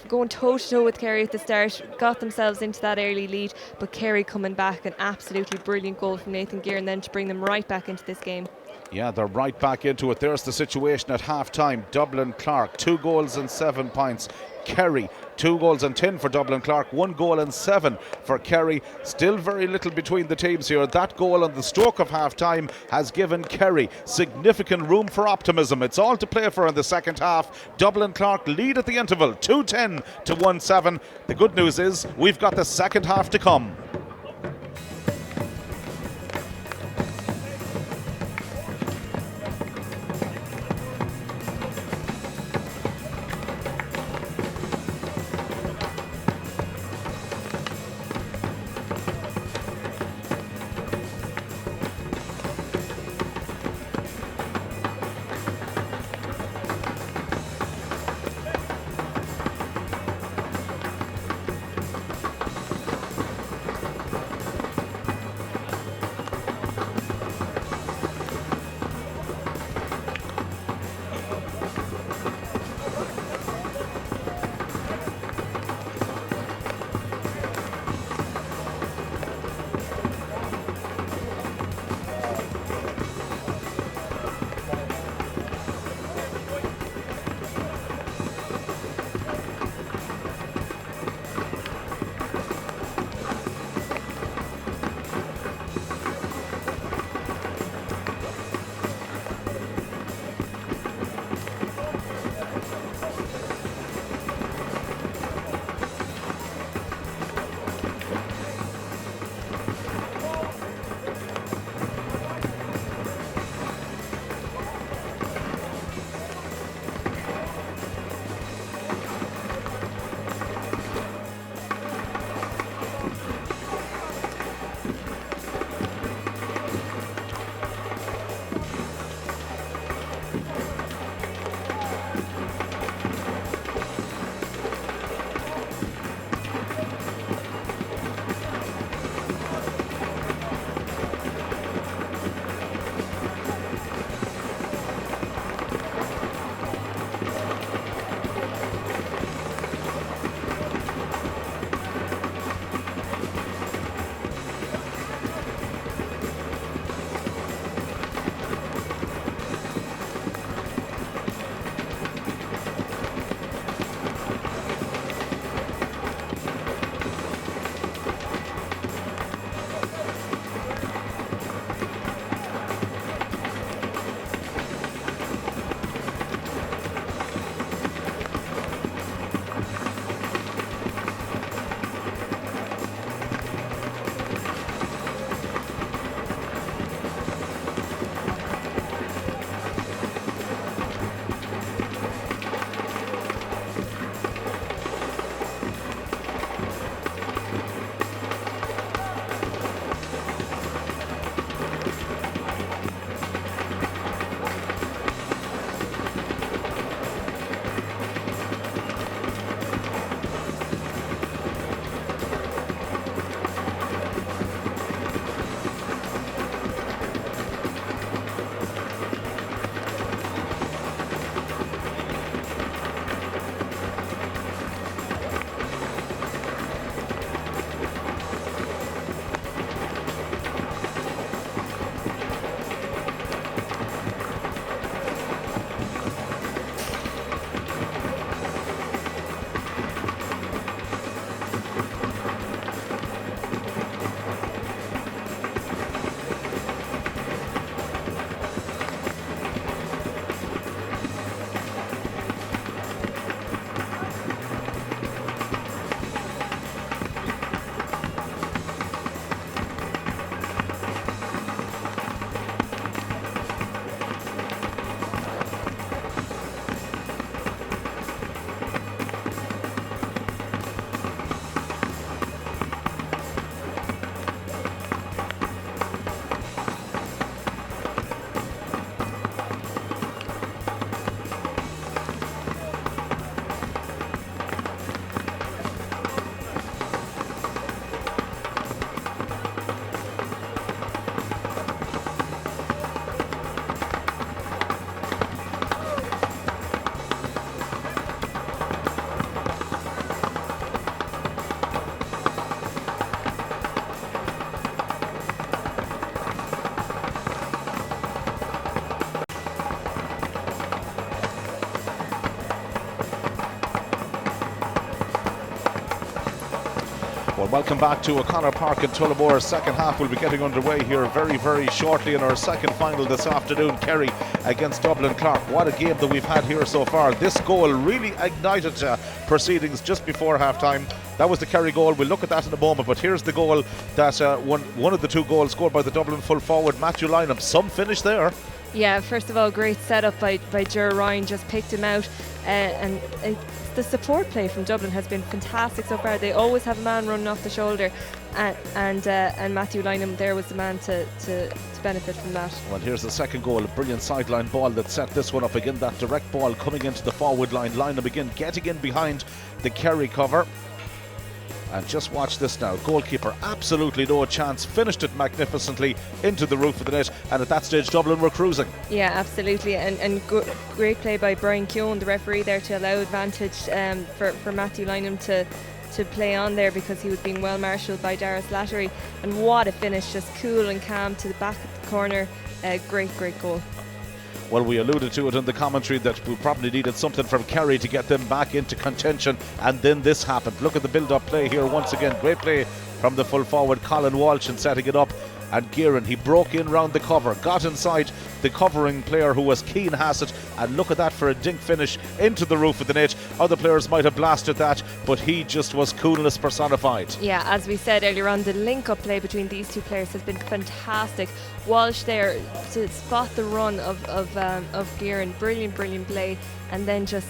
going toe-to-toe with Kerry at the start, got themselves into that early lead, but Kerry coming back, an absolutely brilliant goal from Nathan Gearan then to bring them right back into this game. Yeah, they're right back into it. There's the situation at half-time. Dublin Clarke, 2 goals and 7 points. Kerry, 2 goals and 10 for Dublin Clarke, 1 goal and 7 for Kerry. Still very little between the teams here. That goal on the stroke of half-time has given Kerry significant room for optimism. It's all to play for in the second half. Dublin Clarke lead at the interval, 2-10 to 1-7. The good news is we've got the second half to come. Well, welcome back to O'Connor Park in Tullamore. Second half will be getting underway here very, very shortly in our second final this afternoon. Kerry against Dublin Clarke. What a game that we've had here so far. This goal really ignited proceedings just before half time. That was the Kerry goal. We'll look at that in a moment, but here's the goal that one of the two goals scored by the Dublin full forward Matthew Lynham. Some finish there. Yeah, first of all, great setup by Ger Ryan, just picked him out, and the support play from Dublin has been fantastic so far. They always have a man running off the shoulder, and Matthew Lynham there was the man to benefit from that. Well, here's the second goal, a brilliant sideline ball that set this one up again. That direct ball coming into the forward line. Lynham again getting in behind the Kerry cover. And just watch this now. Goalkeeper, absolutely no chance. Finished it magnificently into the roof of the net. And at that stage, Dublin were cruising. Yeah, absolutely. And great play by Brian Keown, the referee there, to allow advantage for Matthew Lynham to play on there, because he was being well marshalled by Dara Slattery. And what a finish, just cool and calm to the back of the corner. Great goal. Well, we alluded to it in the commentary that we probably needed something from Kerry to get them back into contention, and then this happened. Look at the build-up play here once again. Great play from the full forward Ronan Walsh and setting it up. And Kieran, he broke in round the cover, got inside the covering player who was Keane Hassett, and look at that for a dink finish into the roof of the net. Other players might have blasted that, but he just was coolness personified. Yeah, as we said earlier on, the link-up play between these two players has been fantastic. Walsh there to spot the run of Kieran, brilliant play, and then just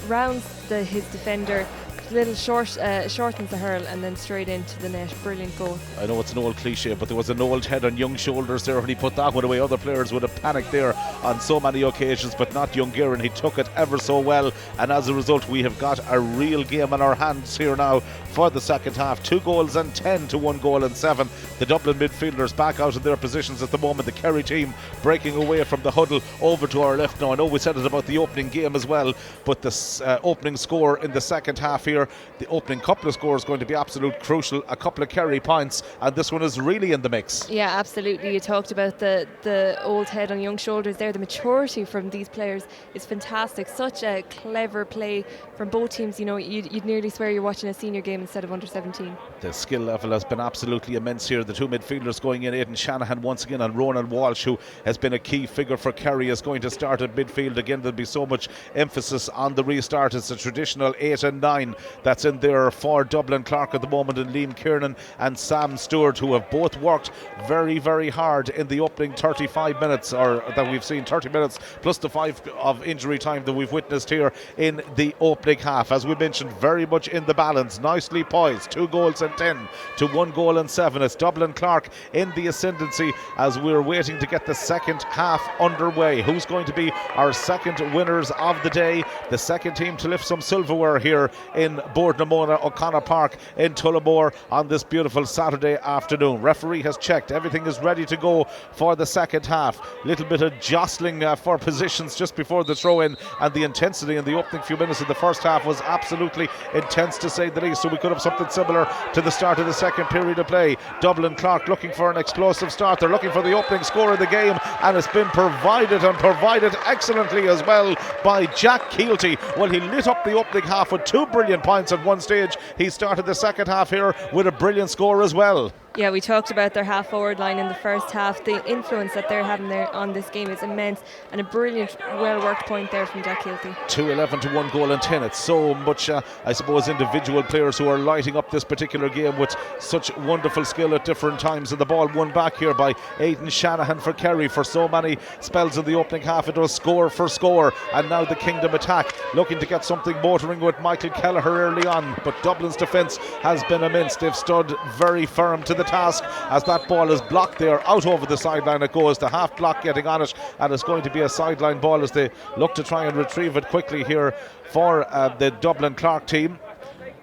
rounds his defender. Little shortens the hurl and then straight into the net. Brilliant goal. I know it's an old cliche, but there was an old head on young shoulders there when he put that one away. Other players would have panicked there on so many occasions, but not young Guerin. He took it ever so well, and as a result we have got a real game on our hands here now for the second half. 2 goals and 10 to 1 goal and 7. The Dublin midfielders back out of their positions at the moment. The Kerry team breaking away from the huddle over to our left now. I know we said it about the opening game as well, but the opening score in the second half here, the opening couple of scores, going to be absolute crucial. A couple of Kerry points, and this one is really in the mix. Yeah, absolutely. You talked about the old head on young shoulders there. The maturity from these players is fantastic. Such a clever play from both teams. You know, you'd nearly swear you're watching a senior game instead of under 17. The skill level has been absolutely immense here. The two midfielders going in, Aidan Shanahan once again, and Ronan Walsh, who has been a key figure for Kerry, is going to start at midfield again. There'll be so much emphasis on the restart. It's a traditional 8 and 9 that's in there for Dublin Clarke at the moment, and Liam Kiernan and Sam Stewart, who have both worked very, very hard in the opening 35 minutes, or that we've seen, 30 minutes plus the 5 of injury time that we've witnessed here in the opening half. As we mentioned, very much in the balance, nicely poised. 2 goals and 10 to 1 goal and 7. It's Dublin Clarke in the ascendancy as we're waiting to get the second half underway. Who's going to be our second winners of the day? The second team to lift some silverware here in Boardnamona O'Connor Park in Tullamore on this beautiful Saturday afternoon. Referee has checked, everything is ready to go for the second half. Little bit of jostling for positions just before the throw-in, and the intensity in the opening few minutes of the first half was absolutely intense, to say the least. So we could have something similar to the start of the second period of play. Dublin Clarke looking for an explosive start. They're looking for the opening score of the game, and it's been provided, and provided excellently as well, by Jack Keelty. Well, he lit up the opening half with 2 brilliant points at one stage. He started the second half here with a brilliant score as well. Yeah, we talked about their half forward line in the first half. The influence that they're having there on this game is immense, and a brilliant, well worked point there from Jack Keelty. 2-11 to 1 goal and 10. It's so much, I suppose, individual players who are lighting up this particular game with such wonderful skill at different times. And the ball won back here by Aidan Shanahan for Kerry. For so many spells in the opening half, it was score for score, and now the Kingdom attack looking to get something motoring with Michael Kelleher early on, but Dublin's defence has been immense. They've stood very firm to the task as that ball is blocked there. Out over the sideline it goes. The half block getting on it, and it's going to be a sideline ball as they look to try and retrieve it quickly here for the Dublin Clarke team.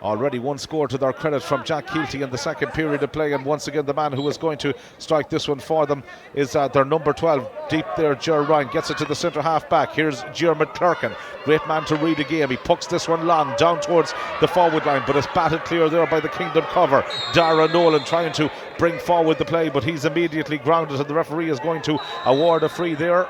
Already 1 score to their credit from Jack Keelty in the second period of play, and once again the man who is going to strike this one for them is their number 12 deep there. Ger Ryan gets it to the centre half back. Here's Diarmuid Clerkin, great man to read a game. He pucks this one long down towards the forward line, but it's batted clear there by the Kingdom cover. Dara Nolan trying to bring forward the play, but he's immediately grounded, and the referee is going to award a free there.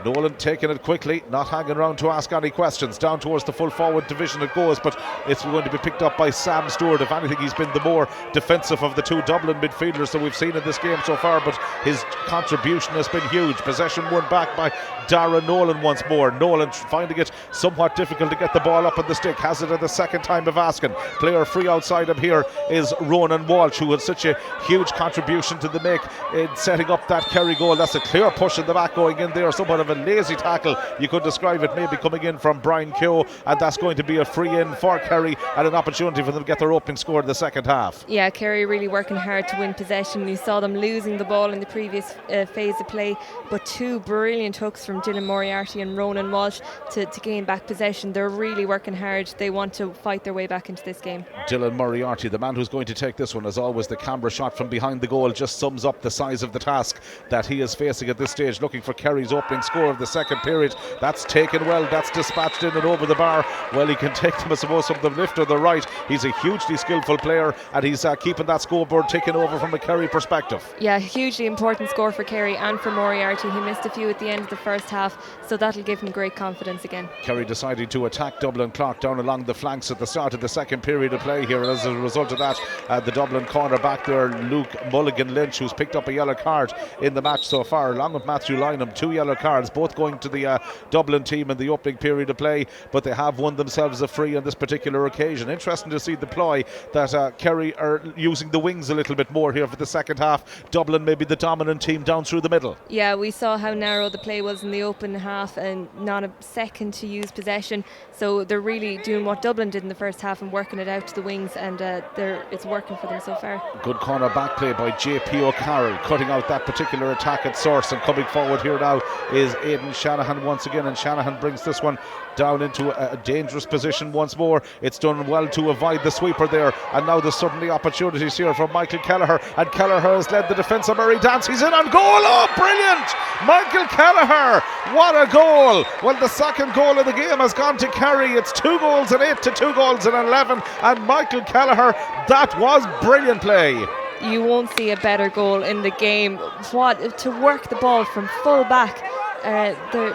Nolan taking it quickly, not hanging around to ask any questions. Down towards the full forward division it goes, but it's going to be picked up by Sam Stewart. If anything, he's been the more defensive of the two Dublin midfielders that we've seen in this game so far, but his contribution has been huge. Possession won back by Dara Nolan once more. Nolan finding it somewhat difficult to get the ball up on the stick. Has it at the second time of asking. Player free outside him here is Ronan Walsh, who had such a huge contribution to the make in setting up that Kerry goal. That's a clear push in the back going in there. Somewhat of a lazy tackle, you could describe it, maybe coming in from Brian Keogh, and that's going to be a free in for Kerry and an opportunity for them to get their opening score in the second half. Yeah, Kerry really working hard to win possession. You saw them losing the ball in the previous phase of play, but two brilliant hooks from Dylan Moriarty and Ronan Walsh to gain back possession. They're really working hard. They want to fight their way back into this game. Dylan Moriarty, the man who's going to take this one. As always, the camera shot from behind the goal just sums up the size of the task that he is facing at this stage, looking for Kerry's opening score of the second period. That's taken well, that's dispatched in and over the bar. Well, he can take them, I suppose, from the left or the right. He's a hugely skillful player, and he's keeping that scoreboard ticking over from a Kerry perspective. Yeah, hugely important score for Kerry and for Moriarty. He missed a few at the end of the first half, so that'll give him great confidence again. Kerry deciding to attack Dublin Clarke down along the flanks at the start of the second period of play here, and as a result of that, the Dublin corner back there, Luke Mulligan-Lynch, who's picked up a yellow card in the match so far, along with Matthew Lynham, 2 yellow cards, both going to the Dublin team in the opening period of play, but they have won themselves a free on this particular occasion. Interesting to see the ploy that Kerry are using the wings a little bit more here for the second half. Dublin maybe the dominant team down through the middle. Yeah, we saw how narrow the play was in the open half and not a second to use possession, so they're really doing what Dublin did in the first half and working it out to the wings, and it's working for them so far. Good corner back play by JP O'Carroll, cutting out that particular attack at source, and coming forward here now is Aidan Shanahan once again, and Shanahan brings this one down into a dangerous position once more. It's done well to avoid the sweeper there, and now there's certainly opportunities here for Michael Kelleher, and Kelleher has led the defence of Murray Dance. He's in on goal. Oh, brilliant! Michael Kelleher, what a goal! Well, the second goal of the game has gone to Kerry. It's 2 goals and 8 to 2 goals and 11, and Michael Kelleher, that was brilliant play. You won't see a better goal in the game. What to work the ball from full back.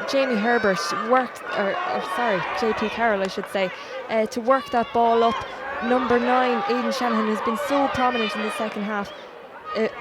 Jamie Herbert worked, JP Carroll I should say, to work that ball up. Number 9, Aidan Shanahan, has been so prominent in the second half.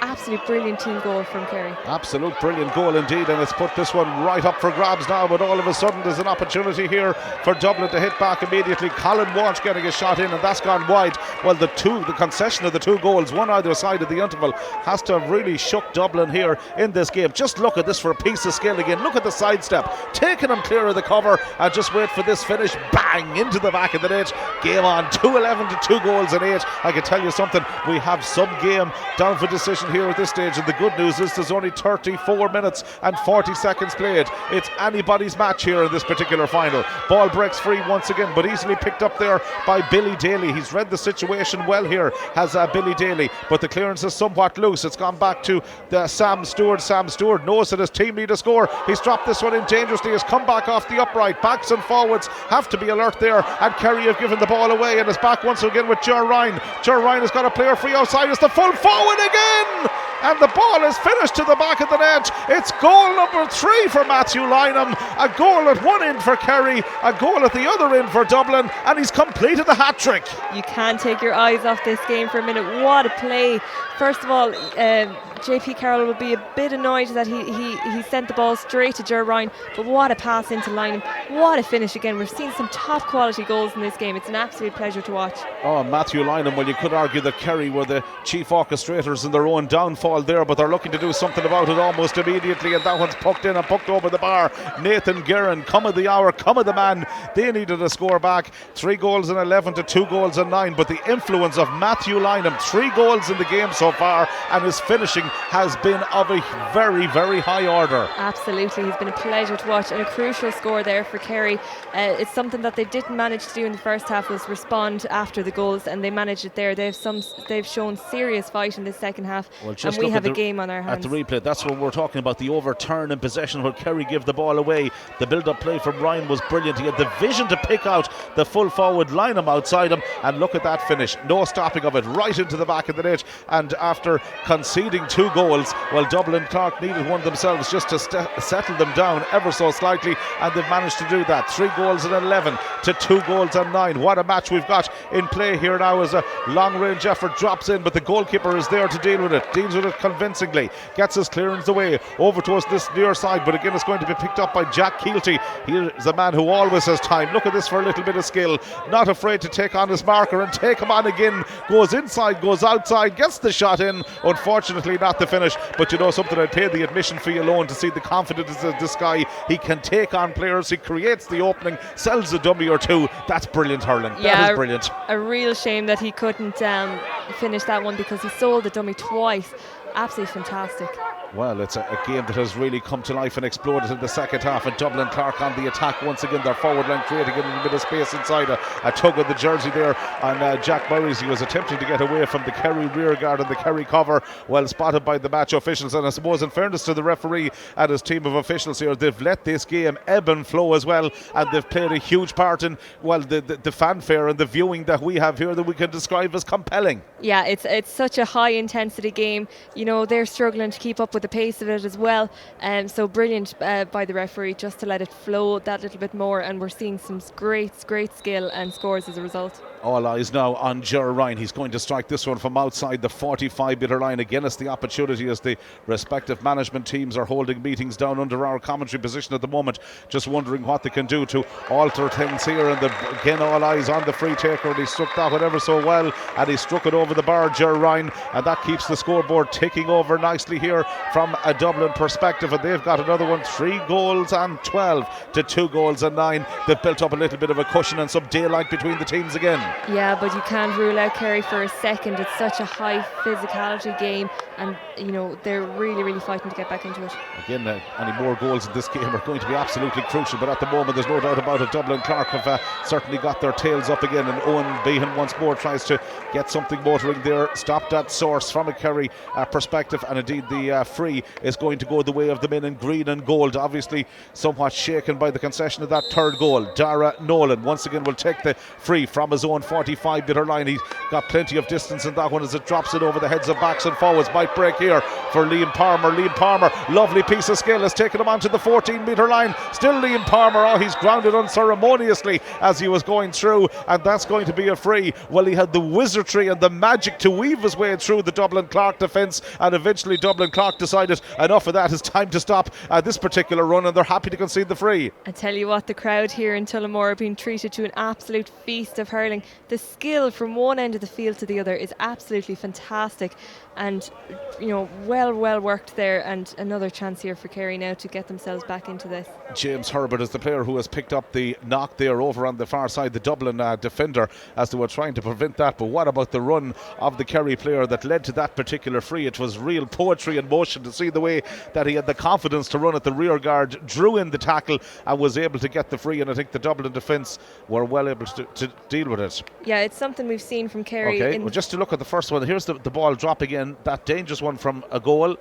Absolute brilliant team goal from Kerry. Absolute brilliant goal indeed, and it's put this one right up for grabs now, but all of a sudden there's an opportunity here for Dublin to hit back immediately. Colin Walsh getting a shot in, and that's gone wide. Well, the concession of the 2 goals, one either side of the interval, has to have really shook Dublin here in this game. Just look at this for a piece of skill again. Look at the sidestep, taking them clear of the cover, and just wait for this finish, bang, into the back of the net. Game on, 2-11 to 2 goals and 8. I can tell you something, we have some game down for decision here at this stage, and the good news is there's only 34 minutes and 40 seconds played. It's anybody's match here in this particular final. Ball breaks free once again, but easily picked up there by Billy Daly. He's read the situation well here, has Billy Daly, but the clearance is somewhat loose. It's gone back to Sam Stewart. Sam Stewart knows that his team need a score. He's dropped this one in dangerously. Has come back off the upright. Backs and forwards have to be alert there, and Kerry have given the ball away, and it's back once again with Ger Ryan. Ger Ryan has got a player free outside. It's the full forward again, and the ball is finished to the back of the net. It's goal number 3 for Matthew Lynham. A goal at one end for Kerry, a goal at the other end for Dublin, and he's completed the hat-trick. You can't take your eyes off this game for a minute. What a play. First of all, JP Carroll will be a bit annoyed that he sent the ball straight to Ger Ryan, but what a pass into Lynham. What a finish again. We've seen some top quality goals in this game. It's an absolute pleasure to watch. Oh, Matthew Lynham, well, you could argue that Kerry were the chief orchestrators in their own downfall there, but they're looking to do something about it almost immediately, and that one's pucked in and pucked over the bar. Nathan Guerin, come of the hour, come of the man. They needed a score back. 3 goals and 11 to 2 goals and 9, but the influence of Matthew Lynham, 3 goals in the game so far, and his finishing has been of a very, very high order. Absolutely, he's been a pleasure to watch, and a crucial score there for Kerry. It's something that they didn't manage to do in the first half, was respond after the goals, and they managed it there. They've shown serious fight in the second half, and we have a game on our hands. At the replay, that's what we're talking about, the overturn in possession where Kerry give the ball away. The build-up play from Ryan was brilliant. He had the vision to pick out the full forward, line him outside him, and look at that finish. No stopping of it, right into the back of the net. And after conceding 2 goals, well, Dublin Clarke needed one themselves just to settle them down ever so slightly, and they've managed to do that. 3 goals and 11 to 2 goals and 9. What a match we've got in play here now as a long-range effort drops in, but the goalkeeper is there to deal with it. Deals with it convincingly. Gets his clearance away over towards this near side, but again it's going to be picked up by Jack Keelty. He is a man who always has time. Look at this for a little bit of skill. Not afraid to take on his marker and take him on again. Goes inside, goes outside, gets the shot in. Unfortunately not the finish, but you know something, I'd pay the admission fee alone to see the confidence of this guy. He can take on players, he creates the opening, sells a dummy or two. That's brilliant hurling. That is brilliant. A real shame that he couldn't finish that one, because he sold the dummy twice. Absolutely fantastic. Well, it's a game that has really come to life and exploded in the second half, and Dublin Clarke on the attack once again. Their forward line creating a little bit of space inside. A tug of the jersey there on Jack Murray's. He was attempting to get away from the Kerry rear guard and the Kerry cover. Well spotted by the match officials, and I suppose in fairness to the referee and his team of officials here, they've let this game ebb and flow as well, and they've played a huge part in, well, the fanfare and the viewing that we have here that we can describe as compelling. Yeah, it's such a high intensity game. You know, they're struggling to keep up with the pace of it as well, so brilliant by the referee just to let it flow that little bit more, and we're seeing some great skill and scores as a result. All eyes now on Ger Ryan. He's going to strike this one from outside the 45-metre line. Again, it's the opportunity as the respective management teams are holding meetings down under our commentary position at the moment, just wondering what they can do to alter things here. And again, all eyes on the free taker, and he struck that one ever so well, and he struck it over the bar, Ger Ryan, and that keeps the scoreboard ticking over nicely here from a Dublin perspective. And they've got another one, 3 goals and 12 to 2 goals and 9. They've built up a little bit of a cushion and some daylight between the teams again. Yeah, but you can't rule out Kerry for a second. It's such a high physicality game, and you know they're really fighting to get back into it. Again, any more goals in this game are going to be absolutely crucial, but at the moment there's no doubt about it. Dublin Clarke have certainly got their tails up again, and Owen Behan once more tries to get something motoring there. Stopped at source from a Kerry perspective, and indeed the free is going to go the way of the men in green and gold. Obviously somewhat shaken by the concession of that third goal. Dara Nolan once again will take the free from his own 45-metre line. He's got plenty of distance in that one as it drops it over the heads of backs and forwards. Might break here for Liam Palmer. Liam Palmer, lovely piece of skill, has taken him onto the 14-metre line. Still Liam Palmer, he's grounded unceremoniously as he was going through, and that's going to be a free. Well, he had the wizardry and the magic to weave his way through the Dublin Clarke defence, and eventually Dublin Clarke decided enough of that, it's time to stop this particular run, and they're happy to concede the free. I tell you what, the crowd here in Tullamore are being treated to an absolute feast of hurling. The skill from one end of the field to the other is absolutely fantastic, and you know, well worked there, and another chance here for Kerry now to get themselves back into this. James Herbert is the player who has picked up the knock there over on the far side, the Dublin defender, as they were trying to prevent that. But what about the run of the Kerry player that led to that particular free? It was real poetry in motion to see the way that he had the confidence to run at the rear guard, drew in the tackle and was able to get the free, and I think the Dublin defence were well able to deal with it. Yeah, it's something we've seen from Kerry. Okay, well, just to look at the first one, here's the ball dropping in, that dangerous one from a goal,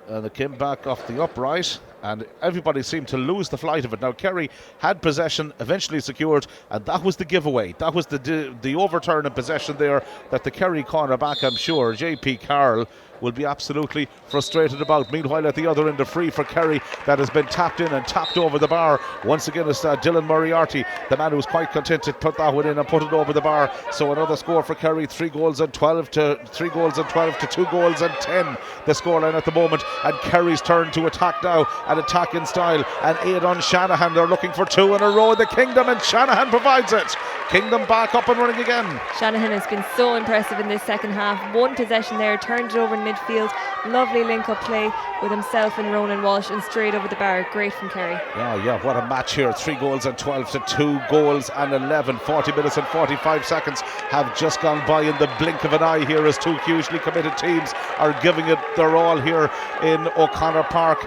and it came back off the upright, and everybody seemed to lose the flight of it. Now Kerry had possession, eventually secured, and that was the giveaway. That was the overturn in possession there that the Kerry cornerback, I'm sure, JP Carroll, will be absolutely frustrated about. Meanwhile, at the other end, a free for Kerry that has been tapped in and tapped over the bar. Once again, it's Dylan Moriarty, the man who's quite content to put that one in and put it over the bar. So another score for Kerry, 3 goals and 12 to 2 goals and 10. The scoreline at the moment, and Kerry's turn to attack now, and attack in style. And Aidan Shanahan, they're looking for 2 in a row in the Kingdom, and Shanahan provides it. Kingdom back up and running again. Shanahan has been so impressive in this second half. One possession there, turned it over in midfield. Lovely link-up play with himself and Ronan Walsh, and straight over the bar. Great from Kerry. Yeah, what a match here. 3 goals and 12 to 2 goals and 11. 40 minutes and 45 seconds have just gone by in the blink of an eye here as two hugely committed teams are giving it their all here in O'Connor Park.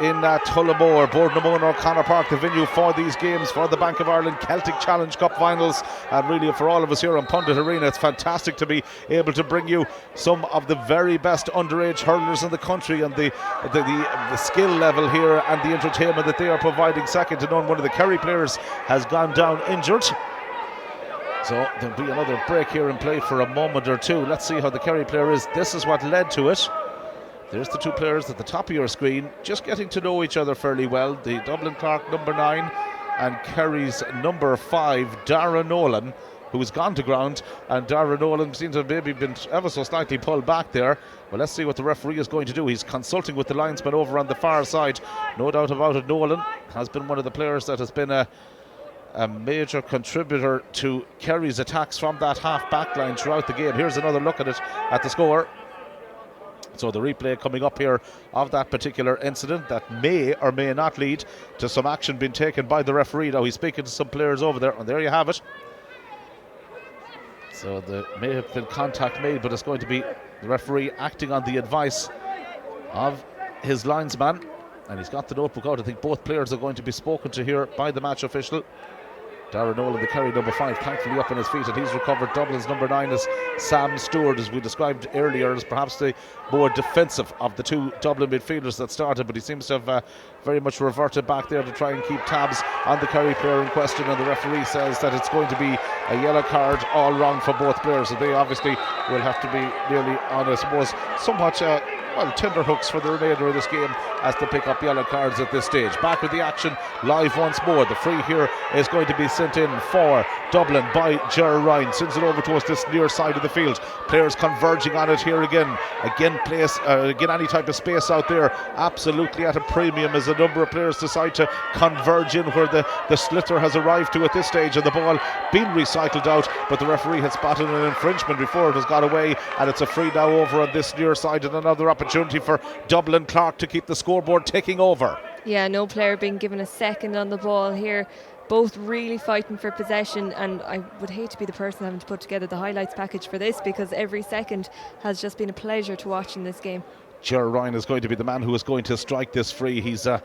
in Tullamore, Boardnamone, O'Connor Park, the venue for these games for the Bank of Ireland Celtic Challenge Cup finals. And really for all of us here on Pundit Arena, it's fantastic to be able to bring you some of the very best underage hurlers in the country, and the skill level here and the entertainment that they are providing. Second to none, one of the Kerry players has gone down injured. So there'll be another break here in play for a moment or two. Let's see how the Kerry player is. This is what led to it. There's the two players at the top of your screen, just getting to know each other fairly well. The Dublin Clarke number 9 and Kerry's number 5, Dara Nolan, who's gone to ground. And Dara Nolan seems to have maybe been ever so slightly pulled back there. Well, let's see what the referee is going to do. He's consulting with the linesman over on the far side. No doubt about it, Nolan has been one of the players that has been a major contributor to Kerry's attacks from that half back line throughout the game. Here's another look at it, at the score. So the replay coming up here of that particular incident that may or may not lead to some action being taken by the referee. Now he's speaking to some players over there, and there you have it. So there may have been contact made, but it's going to be the referee acting on the advice of his linesman, and he's got the notebook out. I think both players are going to be spoken to here by the match official. Dara Nolan, the Kerry number 5, thankfully up on his feet, and he's recovered. Dublin's number 9 is Sam Stewart, as we described earlier, as perhaps the more defensive of the two Dublin midfielders that started, but he seems to have very much reverted back there to try and keep tabs on the Kerry player in question, and the referee says that it's going to be a yellow card all round for both players, so they obviously will have to be nearly on, I suppose, somewhat tender hooks for the remainder of this game as to pick up yellow cards at this stage. Back with the action live once more. The free here is going to be sent in for Dublin by Ger Ryan. Sends it over towards this near side of the field. Players converging on it here again. Again any type of space out there absolutely at a premium as a number of players decide to converge in where the sliotar has arrived to at this stage, and the ball being recycled out, but the referee had spotted an infringement before it has got away, and it's a free now over on this near side, and another opportunity for Dublin Clarke to keep the scoreboard ticking over. Yeah, no player being given a second on the ball here. Both really fighting for possession, and I would hate to be the person having to put together the highlights package for this, because every second has just been a pleasure to watch in this game. Ger Ryan is going to be the man who is going to strike this free. He's I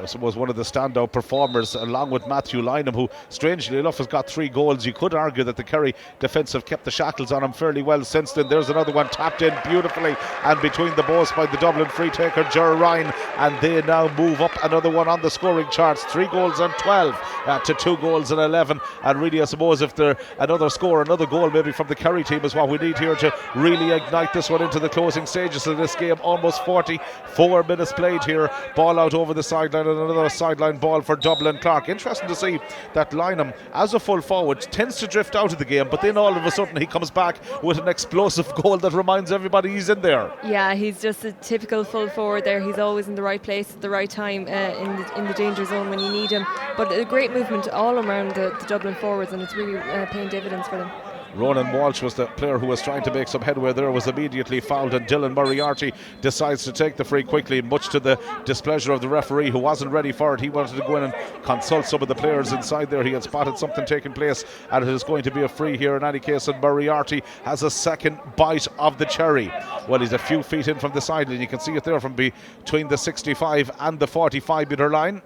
suppose one of the standout performers, along with Matthew Lynham, who strangely enough has got 3 goals. You could argue that the Kerry defence have kept the shackles on him fairly well since then. There's another one tapped in beautifully and between the posts by the Dublin free taker Ger Ryan, and they now move up another one on the scoring charts. 3 goals and 12 to 2 goals and 11, and really I suppose if there another goal maybe from the Kerry team is what we need here to really ignite this one into the closing stages of this game. Almost 44 minutes played here. Ball out over the sideline, and another sideline ball for Dublin Clarke. Interesting to see that Lynham, as a full forward, tends to drift out of the game, but then all of a sudden he comes back with an explosive goal that reminds everybody he's in there. Yeah, he's just a typical full forward there. He's always in the right place at the right time, in the danger zone when you need him. But a great movement all around the Dublin forwards, and it's really paying dividends for them. Ronan Walsh was the player who was trying to make some headway there, was immediately fouled, and Dylan Moriarty decides to take the free quickly, much to the displeasure of the referee, who wasn't ready for it. He wanted to go in and consult some of the players inside there. He had spotted something taking place, and it is going to be a free here in any case, and Moriarty has a second bite of the cherry. Well, he's a few feet in from the sideline. You can see it there from between the 65 and the 45 metre line,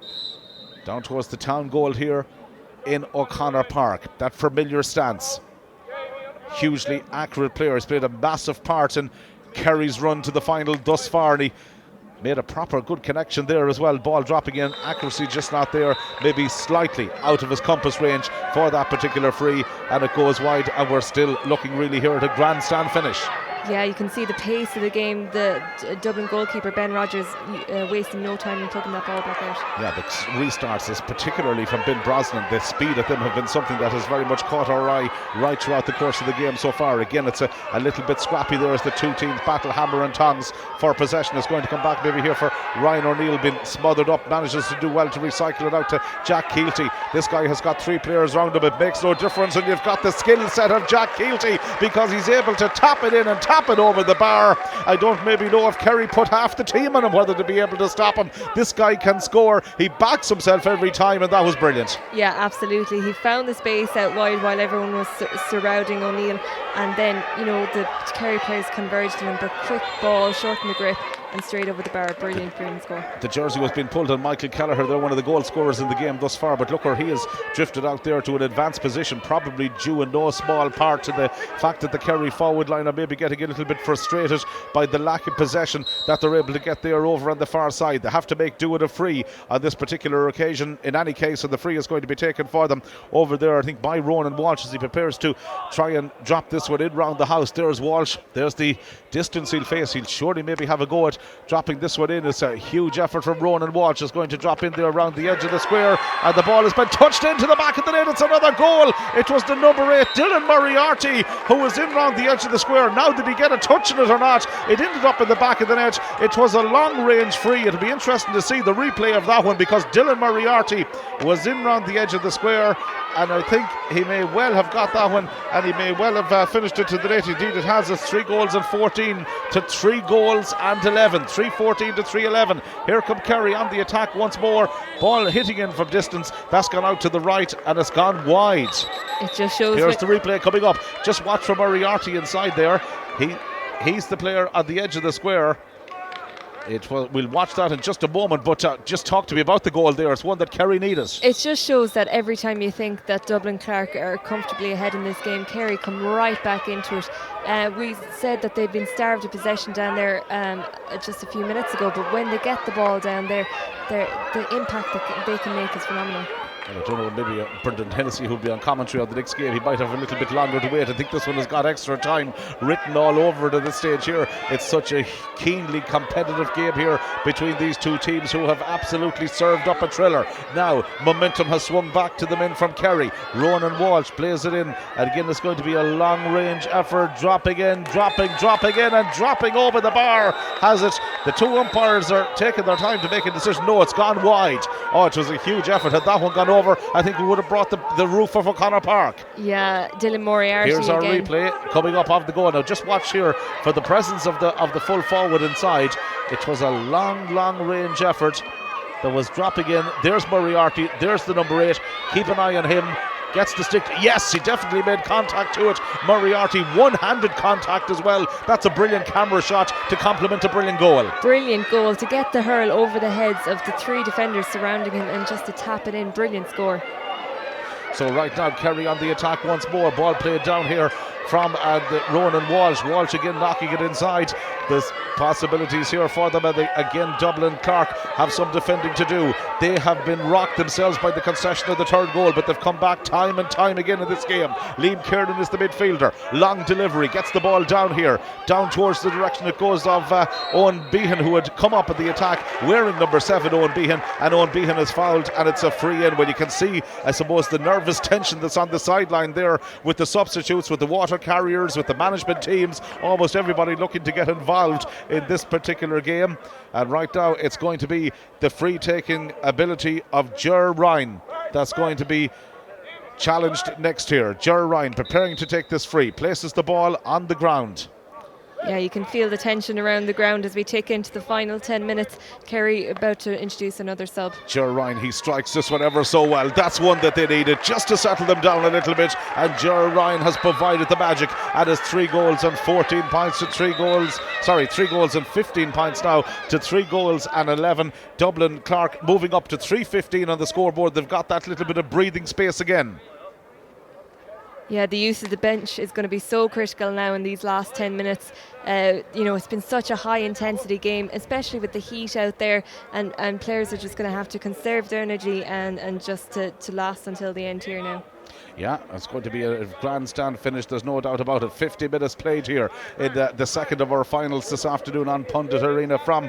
down towards the town goal here in O'Connor Park. That familiar stance. Hugely accurate player. He's played a massive part in Kerry's run to the final thus far, and he made a proper good connection there as well. Ball dropping in, accuracy just not there, maybe slightly out of his compass range for that particular free, and it goes wide, and we're still looking really here at a grandstand finish. Yeah, you can see the pace of the game. The Dublin goalkeeper Ben Rogers wasting no time in taking that ball back out. Yeah, the restarts, particularly from Ben Brosnan, the speed of them have been something that has very much caught our eye right throughout the course of the game so far. Again, it's a little bit scrappy there as the two teams battle hammer and tongs for possession. It's going to come back maybe here for Ryan O'Neill, been smothered up, manages to do well to recycle it out to Jack Keelty. This guy has got 3 players round him. It makes no difference, and you've got the skill set of Jack Keelty, because he's able to tap it in and tap it over the bar. I don't maybe know if Kerry put half the team on him, whether to be able to stop him. This guy can score. He backs himself every time, and that was brilliant. Yeah, absolutely. He found the space out wide while everyone was surrounding O'Neill, and then, the Kerry players converged on him, but quick ball, short in the grip, and straight over the bar. Brilliant score. The jersey was being pulled on Michael Kelleher. They're one of the goal scorers in the game thus far, but look where he has drifted out there to an advanced position, probably due in no small part to the fact that the Kerry forward line are maybe getting a little bit frustrated by the lack of possession that they're able to get there over on the far side. They have to make do with a free on this particular occasion in any case, and the free is going to be taken for them over there, I think, by Ronan Walsh as he prepares to try and drop this one in round the house. There's Walsh, there's the distance he'll face. He'll surely maybe have a go at dropping this one in. It's a huge effort from Ronan Walsh. Is going to drop in there around the edge of the square, and the ball has been touched into the back of the net. It's another goal. It was the number 8 Dylan Moriarty who was in round the edge of the square. Now did he get a touch in it or not? It ended up in the back of the net. It was a long range free. It'll be interesting to see the replay of that one, because Dylan Moriarty was in round the edge of the square, and I think he may well have got that one, and he may well have finished it to the net. Indeed it has. It's 3 goals and 14 to 3 goals and 11. 3-14 to 3-11. Here come Kerry on the attack once more. Ball hitting in from distance. That's gone out to the right and it's gone wide. It just shows. Here's the replay coming up. Just watch for Moriarty inside there. He's the player at the edge of the square. We'll watch that in just a moment, but just talk to me about the goal there. It's one that Kerry needed. It just shows that every time you think that Dublin Clarke are comfortably ahead in this game, Kerry come right back into it. We said that they'd been starved of possession down there just a few minutes ago, but when they get the ball down there, the impact that they can make is phenomenal. I don't know, maybe Brendan Hennessy, who'll be on commentary on the next game, he might have a little bit longer to wait. I think this one has got extra time written all over it at this stage here. It's such a keenly competitive game here between these two teams who have absolutely served up a thriller. Now momentum has swung back to the men from Kerry. Ronan Walsh plays it in, and again it's going to be a long range effort, dropping in and dropping over the bar. Has it? The two umpires are taking their time to make a decision. No, it's gone wide. Oh, it was a huge effort. Had that one gone over, I think we would have brought the roof of O'Connor Park. Yeah, Dylan Moriarty. Here's our again. replay coming up of the goal. Now just watch here for the presence of the full forward inside. It was a long range effort that was dropping in. There's Moriarty, there's the number 8. Keep an eye on him. Gets the stick. Yes, he definitely made contact to it. Moriarty, one-handed contact as well. That's a brilliant camera shot to complement a brilliant goal. Brilliant goal to get the hurl over the heads of the 3 defenders surrounding him and just to tap it in. Brilliant score. So right now Kerry on the attack once more. Ball played down here from Ronan Walsh. Walsh again knocking it inside. There's possibilities here for them, and again Dublin Clarke have some defending to do. They have been rocked themselves by the concession of the third goal, but they've come back time and time again in this game. Liam Kiernan is the midfielder. Long delivery, gets the ball down here, down towards the direction it goes of Owen Behan, who had come up at the attack wearing number 7, Owen Behan, and Owen Behan is fouled, and it's a free in. When you can see, I suppose, the nervous tension that's on the sideline there with the substitutes, with the water carriers, with the management teams, almost everybody looking to get involved in this particular game. And right now it's going to be the free taking ability of Ger Ryan that's going to be challenged next here. Ger Ryan preparing to take this free, places the ball on the ground. Yeah, you can feel the tension around the ground as we tick into the final 10 minutes. Kerry about to introduce another sub. Ger Ryan, he strikes this one ever so well. That's one that they needed just to settle them down a little bit, and Ger Ryan has provided the magic and has 3 goals and 14 points to 3 goals. 3 goals and 15 points now to 3 goals and 11. Dublin Clarke moving up to 3-15 on the scoreboard. They've got that little bit of breathing space again. Yeah, the use of the bench is going to be so critical now in these last 10 minutes. It's been such a high intensity game, especially with the heat out there, and players are just going to have to conserve their energy and just to last until the end here now. Yeah, it's going to be a grandstand finish, there's no doubt about it. 50 minutes played here in the second of our finals this afternoon on Pundit Arena from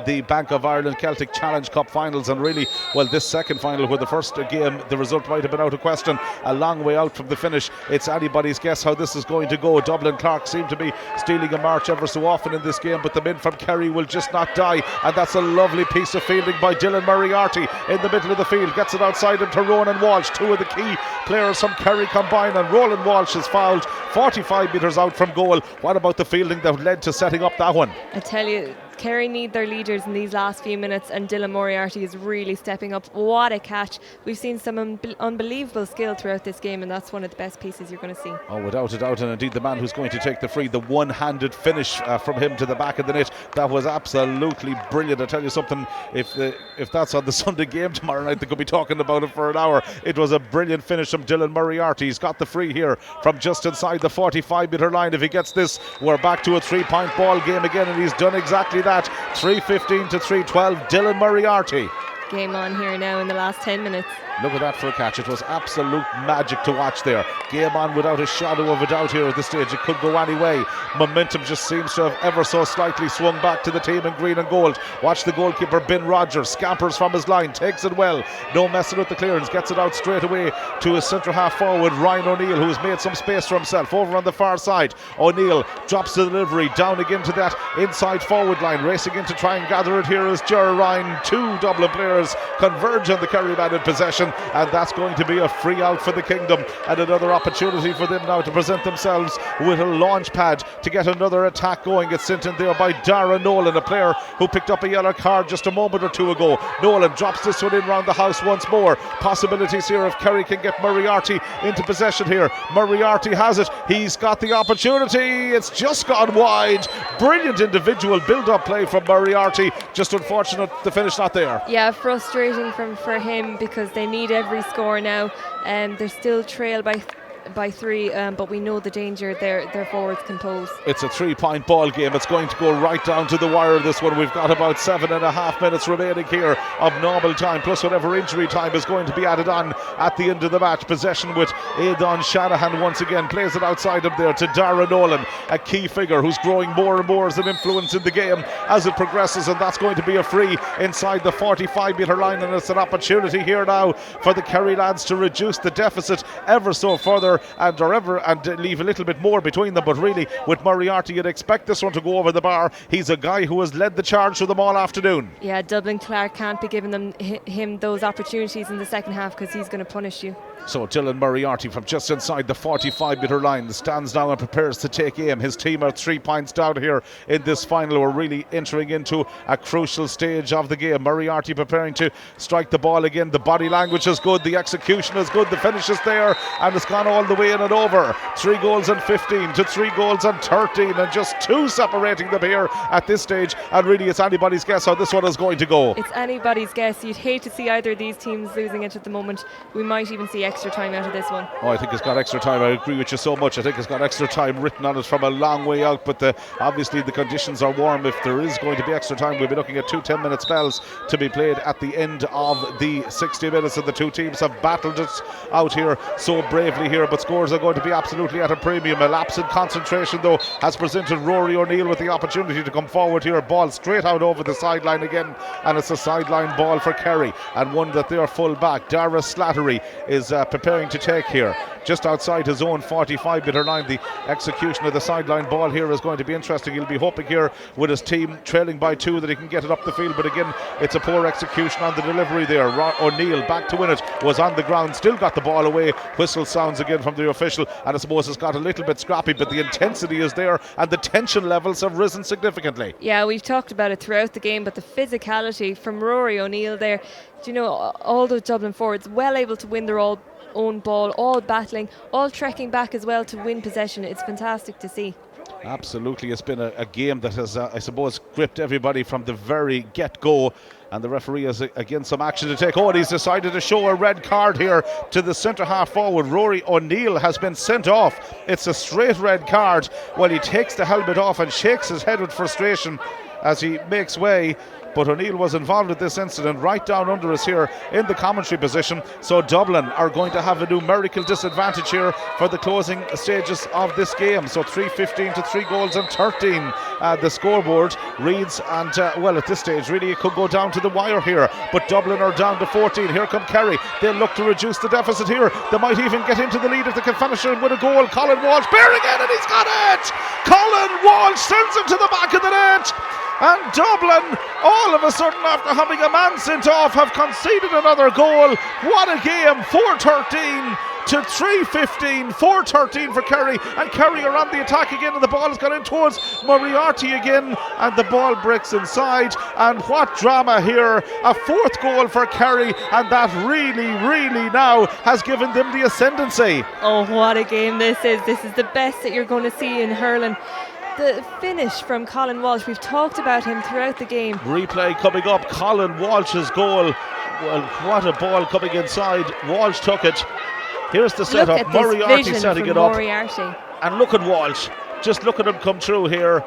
the Bank of Ireland Celtic Challenge Cup finals. And really, well, this second final, where the first game the result might have been out of question, a long way out from the finish. It's anybody's guess how this is going to go. Dublin Clarke seem to be stealing a march ever so often in this game, but the men from Kerry will just not die, and that's a lovely piece of fielding by Dylan Moriarty in the middle of the field. Gets it outside him to Ronan Walsh, 2 of the key players from Kerry combine, and Ronan Walsh is fouled 45 metres out from goal. What about the fielding that led to setting up that one? I tell you, Kerry need their leaders in these last few minutes, and Dylan Moriarty is really stepping up. What a catch. We've seen some unbelievable skill throughout this game, and that's one of the best pieces you're going to see. Oh, without a doubt, and indeed the man who's going to take the free, the one-handed finish from him to the back of the net, that was absolutely brilliant. I tell you something, if that's on the Sunday game tomorrow night, they could be talking about it for an hour. It was a brilliant finish from Dylan Moriarty. He's got the free here from just inside the 45-metre line. If he gets this, we're back to a 3-point ball game again, and he's done exactly that. 3:15 to 3:12. Dylan Moriarty. Game on here now in the last 10 minutes. Look at that for a catch. It was absolute magic to watch there. Game on without a shadow of a doubt here at this stage. It could go any way. Momentum just seems to have ever so slightly swung back to the team in green and gold. Watch the goalkeeper, Ben Rogers, scampers from his line, takes it well. No messing with the clearance. Gets it out straight away to his centre half forward, Ryan O'Neill, who has made some space for himself over on the far side. O'Neill drops the delivery down again to that inside forward line. Racing in to try and gather it here is Ger Ryan. Two Dublin players converge on the Kerry man in possession, and that's going to be a free out for the Kingdom, and another opportunity for them now to present themselves with a launch pad to get another attack going. It's sent in there by Dara Nolan, a player who picked up a yellow card just a moment or two ago. Nolan drops this one in round the house once more. Possibilities here if Kerry can get Moriarty into possession here. Moriarty has it. He's got the opportunity. It's just gone wide. Brilliant individual build-up play from Moriarty. Just unfortunate the finish not there. Yeah, frustrating for him, because they need every score now, and they're still trailed by 3, but we know the danger their forwards can pose. It's a 3-point ball game. It's going to go right down to the wire, this one. We've got about 7.5 minutes remaining here of normal time, plus whatever injury time is going to be added on at the end of the match. Possession with Aidan Shanahan once again, plays it outside of there to Dara Nolan, a key figure who's growing more and more as an influence in the game as it progresses, and that's going to be a free inside the 45-metre line, and it's an opportunity here now for the Kerry lads to reduce the deficit ever so further and leave a little bit more between them. But really, with Moriarty, you'd expect this one to go over the bar. He's a guy who has led the charge through them all afternoon. Yeah, Dublin Clarke can't be giving him those opportunities in the second half, because he's going to punish you. So Dylan Moriarty from just inside the 45-metre line stands now and prepares to take aim. His team are 3 points down here in this final. We're really entering into a crucial stage of the game. Moriarty preparing to strike the ball again. The body language is good, the execution is good, the finish is there, and it's gone all the way in and over. 3 goals and 15 to 3 goals and 13, and just 2 separating them here at this stage. And really, it's anybody's guess how this one is going to go. It's anybody's guess. You'd hate to see either of these teams losing it at the moment. We might even see extra time out of this one. Oh, I think it's got extra time. I agree with you so much. I think it's got extra time written on it from a long way out, but obviously the conditions are warm. If there is going to be extra time, we'll be looking at 2 10-minute spells to be played at the end of the 60 minutes, and the two teams have battled it out here so bravely here, but scores are going to be absolutely at a premium. A lapse in concentration though has presented Rory O'Neill with the opportunity to come forward here. Ball straight out over the sideline again, and it's a sideline ball for Kerry, and one that their full back Dara Slattery is preparing to take here. Just outside his own 45-metre line. The execution of the sideline ball here is going to be interesting. He'll be hoping here with his team trailing by 2 that he can get it up the field, but again it's a poor execution on the delivery there. O'Neill back to win it, was on the ground, still got the ball away. Whistle sounds again from the official, and I suppose it's got a little bit scrappy, but the intensity is there and the tension levels have risen significantly. Yeah, we've talked about it throughout the game, but the physicality from Rory O'Neill there, do you know, all those Dublin forwards well able to win their own ball, all battling, all trekking back as well to win possession. It's fantastic to see. Absolutely, it's been a game that has, I suppose, gripped everybody from the very get-go, and the referee has again some action to take. Oh, and he's decided to show a red card here to the centre half forward. Rory O'Neill has been sent off. It's a straight red card. Well, he takes the helmet off and shakes his head with frustration as he makes way. But O'Neill was involved with this incident right down under us here in the commentary position. So Dublin are going to have a numerical disadvantage here for the closing stages of this game. So 3:15 to 3 goals and 13 the scoreboard reads, and well, at this stage really it could go down to the wire here, but Dublin are down to 14. Here come Kerry. They'll look to reduce the deficit here. They might even get into the lead if they can finish it with a goal. Colin Walsh bearing in, and he's got it. Colin Walsh sends it to the back of the net. And Dublin, all of a sudden, after having a man sent off, have conceded another goal. What a game, 4-13 to 3:15, 4:13 for Kerry, and Kerry are on the attack again, and the ball has gone in towards Moriarty again, and the ball breaks inside, and what drama here. A fourth goal for Kerry, and that really now has given them the ascendancy. Oh, what a game this is. This is the best that you're going to see in hurling. The finish from Colin Walsh, we've talked about him throughout the game. Replay coming up, Colin Walsh's goal. Well, what a ball coming inside. Walsh took it. Here's the setup. Moriarty setting it up. Moriarty. And look at Walsh. Just look at him come through here.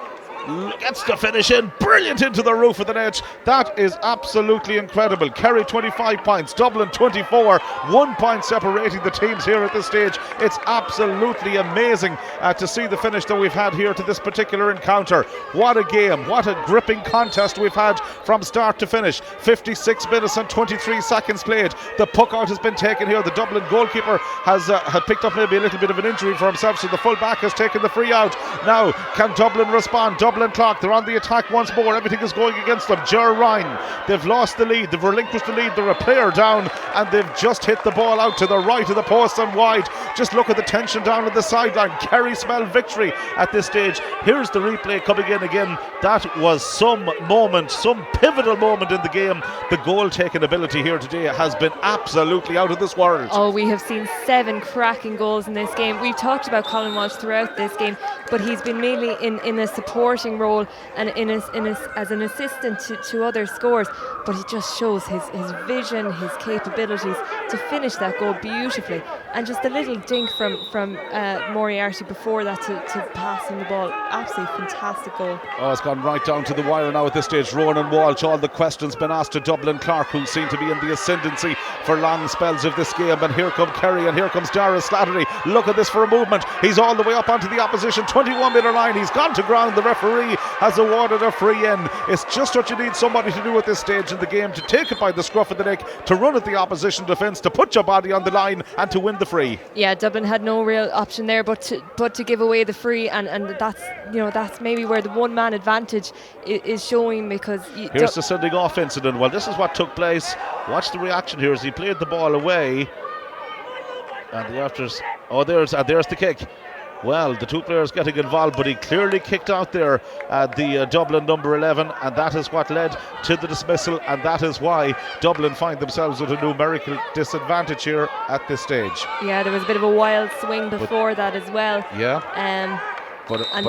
Gets the finish in, brilliant into the roof of the net. That is absolutely incredible. Kerry 25 points, Dublin 24, 1 point separating the teams here at this stage. It's absolutely amazing to see the finish that we've had here to this particular encounter. What a game, what a gripping contest we've had from start to finish. 56 minutes and 23 seconds played. The puck out has been taken here. The Dublin goalkeeper has had picked up maybe a little bit of an injury for himself, so the full back has taken the free out. Now, can Dublin respond? Dublin Clarke, they're on the attack once more. Everything is going against them. Ryan, they've lost the lead, they've relinquished the lead, they're a player down, and they've just hit the ball out to the right of the post and wide. Just look at the tension down at the sideline. Kerry smell victory at this stage. Here's the replay coming in again. That was some moment, some pivotal moment in the game. The goal taking ability here today has been absolutely out of this world. Oh, we have seen 7 cracking goals in this game. We've talked about Colin Walsh throughout this game, but he's been mainly in a supporting role and as an assistant to other scorers, but he just shows his vision, his capabilities to finish that goal beautifully. And just a little dink from Moriarty before that to passing the ball. Absolutely fantastic goal. Oh, it's gone right down to the wire now at this stage. Ronan Walsh, all the questions been asked to Dublin Clarke, who seem to be in the ascendancy for long spells of this game. And here come Kerry, and here comes Dara Slattery. Look at this for a movement. He's all the way up onto the opposition 21-metre line. He's gone to ground. The referee has awarded a free in. It's just what you need somebody to do at this stage in the game, to take it by the scruff of the neck, to run at the opposition defence, to put your body on the line and to win the free. Yeah, Dublin had no real option there but to give away the free, and that's maybe where the one man advantage is showing, because here's the sending off incident. Well, this is what took place. Watch the reaction here as he played the ball away, and the afters. Oh, there's the kick. Well, the two players getting involved, but he clearly kicked out there the Dublin number 11, and that is what led to the dismissal, and that is why Dublin find themselves with a numerical disadvantage here at this stage. Yeah, there was a bit of a wild swing before that as well. Yeah. But I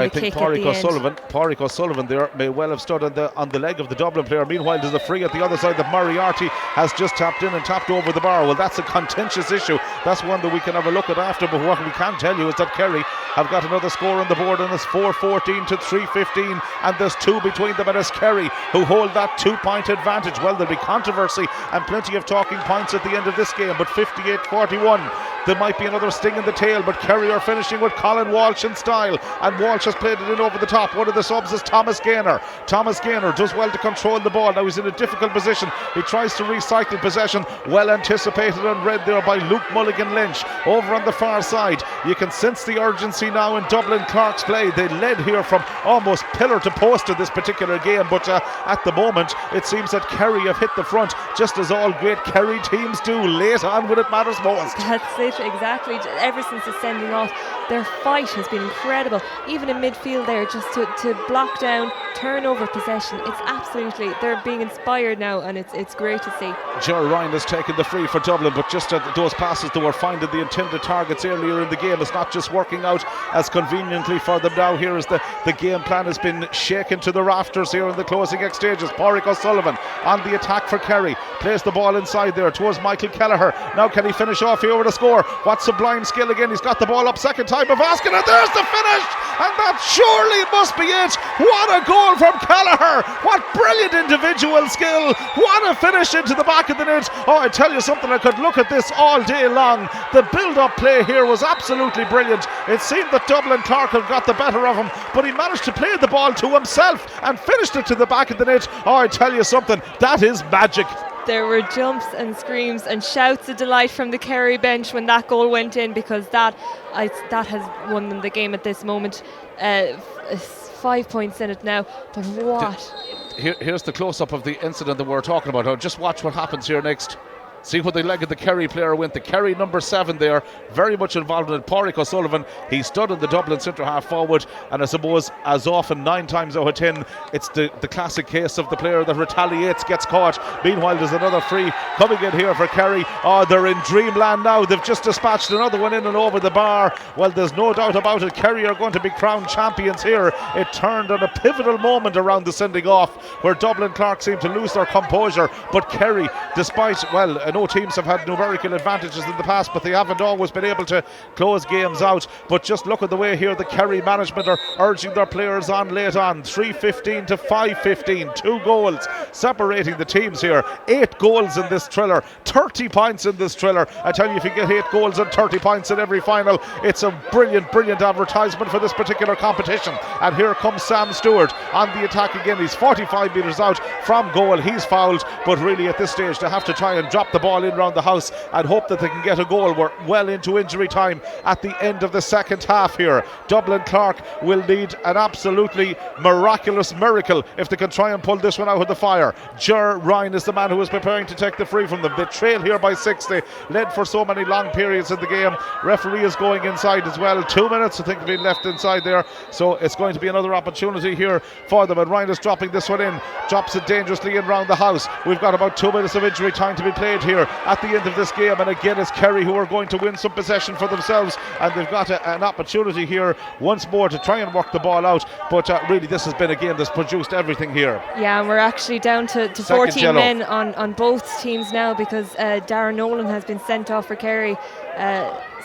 think Pádraig O'Sullivan there may well have stood on the leg of the Dublin player. Meanwhile, there's a free at the other side that Moriarty has just tapped in and tapped over the bar. Well, that's a contentious issue. That's one that we can have a look at after. But what we can tell you is that Kerry have got another score on the board, and it's 4-14 to 3-15, and there's 2 between them, and it's Kerry who hold that 2-point advantage. Well, there'll be controversy and plenty of talking points at the end of this game, but 58-41. There might be another sting in the tail, but Kerry are finishing with Colin Walsh in style, and Walsh has played it in over the top. One of the subs is Thomas Gaynor. Thomas Gaynor does well to control the ball. Now he's in a difficult position. He tries to recycle possession. Well anticipated and read there by Luke Mulligan Lynch. Over on the far side, you can sense the urgency now in Dublin Clarke's play. They led here from almost pillar to post in this particular game, but at the moment it seems that Kerry have hit the front, just as all great Kerry teams do late on when it matters most. That's it, exactly. Ever since the sending off, their fight has been incredible. Even in midfield there, just to block down, turn over possession. It's absolutely, they're being inspired now, and it's great to see. Ger Ryan has taken the free for Dublin, but just those passes that were finding the intended targets earlier in the game, it's not just working out as conveniently for them now. Here is the game plan has been shaken to the rafters here in the closing X stages. Pádraig O'Sullivan on the attack for Kerry, plays the ball inside there towards Michael Kelleher. Now can he finish off here with a score? What sublime skill again. He's got the ball up, second time of asking, and there's the finish, and that surely must be it. What a goal from Kelleher. What brilliant individual skill. What a finish into the back of the net. Oh, I tell you something, I could look at this all day long. The build-up play here was absolutely brilliant. It seemed that Dublin Clarke had got the better of him, but he managed to play the ball to himself and finished it to the back of the net. Oh, I tell you something, that is magic. There were jumps and screams and shouts of delight from the Kerry bench when that goal went in, because that has won them the game at this moment. 5 points in it now, but what? Here's the close-up of the incident that we're talking about. Just watch what happens here next. See what the leg of the Kerry player went. The Kerry number 7 there, very much involved in it. Pádraig O'Sullivan, he stood in the Dublin centre half forward, and I suppose as often 9 times out of 10 it's the classic case of the player that retaliates, gets caught. Meanwhile there's another free coming in here for Kerry. Oh, they're in dreamland now. They've just dispatched another one in and over the bar. Well, there's no doubt about it, Kerry are going to be crowned champions here. It turned on a pivotal moment around the sending off where Dublin Clarke seemed to lose their composure, but Kerry, despite, well, I know teams have had numerical advantages in the past, but they haven't always been able to close games out. But just look at the way here the Kerry management are urging their players on late on. 3:15 to 5:15, 2 goals separating the teams here. 8 goals in this thriller, 30 points in this thriller. I tell you, if you get 8 goals and 30 points in every final, it's a brilliant advertisement for this particular competition. And here comes Sam Stewart on the attack again. He's 45 metres out from goal. He's fouled, but really at this stage they have to try and drop the ball in round the house and hope that they can get a goal. We're well into injury time at the end of the second half here. Dublin Clarke will need an absolutely miraculous miracle if they can try and pull this one out of the fire. Ger Ryan is the man who is preparing to take the free from them. They trail here by 60, led for so many long periods in the game. Referee is going inside as well. 2 minutes I think have been left inside there, so it's going to be another opportunity here for them. And Ryan is dropping this one in, drops it dangerously in round the house. We've got about 2 minutes of injury time to be played here at the end of this game, and again it's Kerry who are going to win some possession for themselves, and they've got an opportunity here once more to try and work the ball out. But really this has been a game that's produced everything here. Yeah, and we're actually down to 14 men on both teams now, because Darren Nolan has been sent off for Kerry.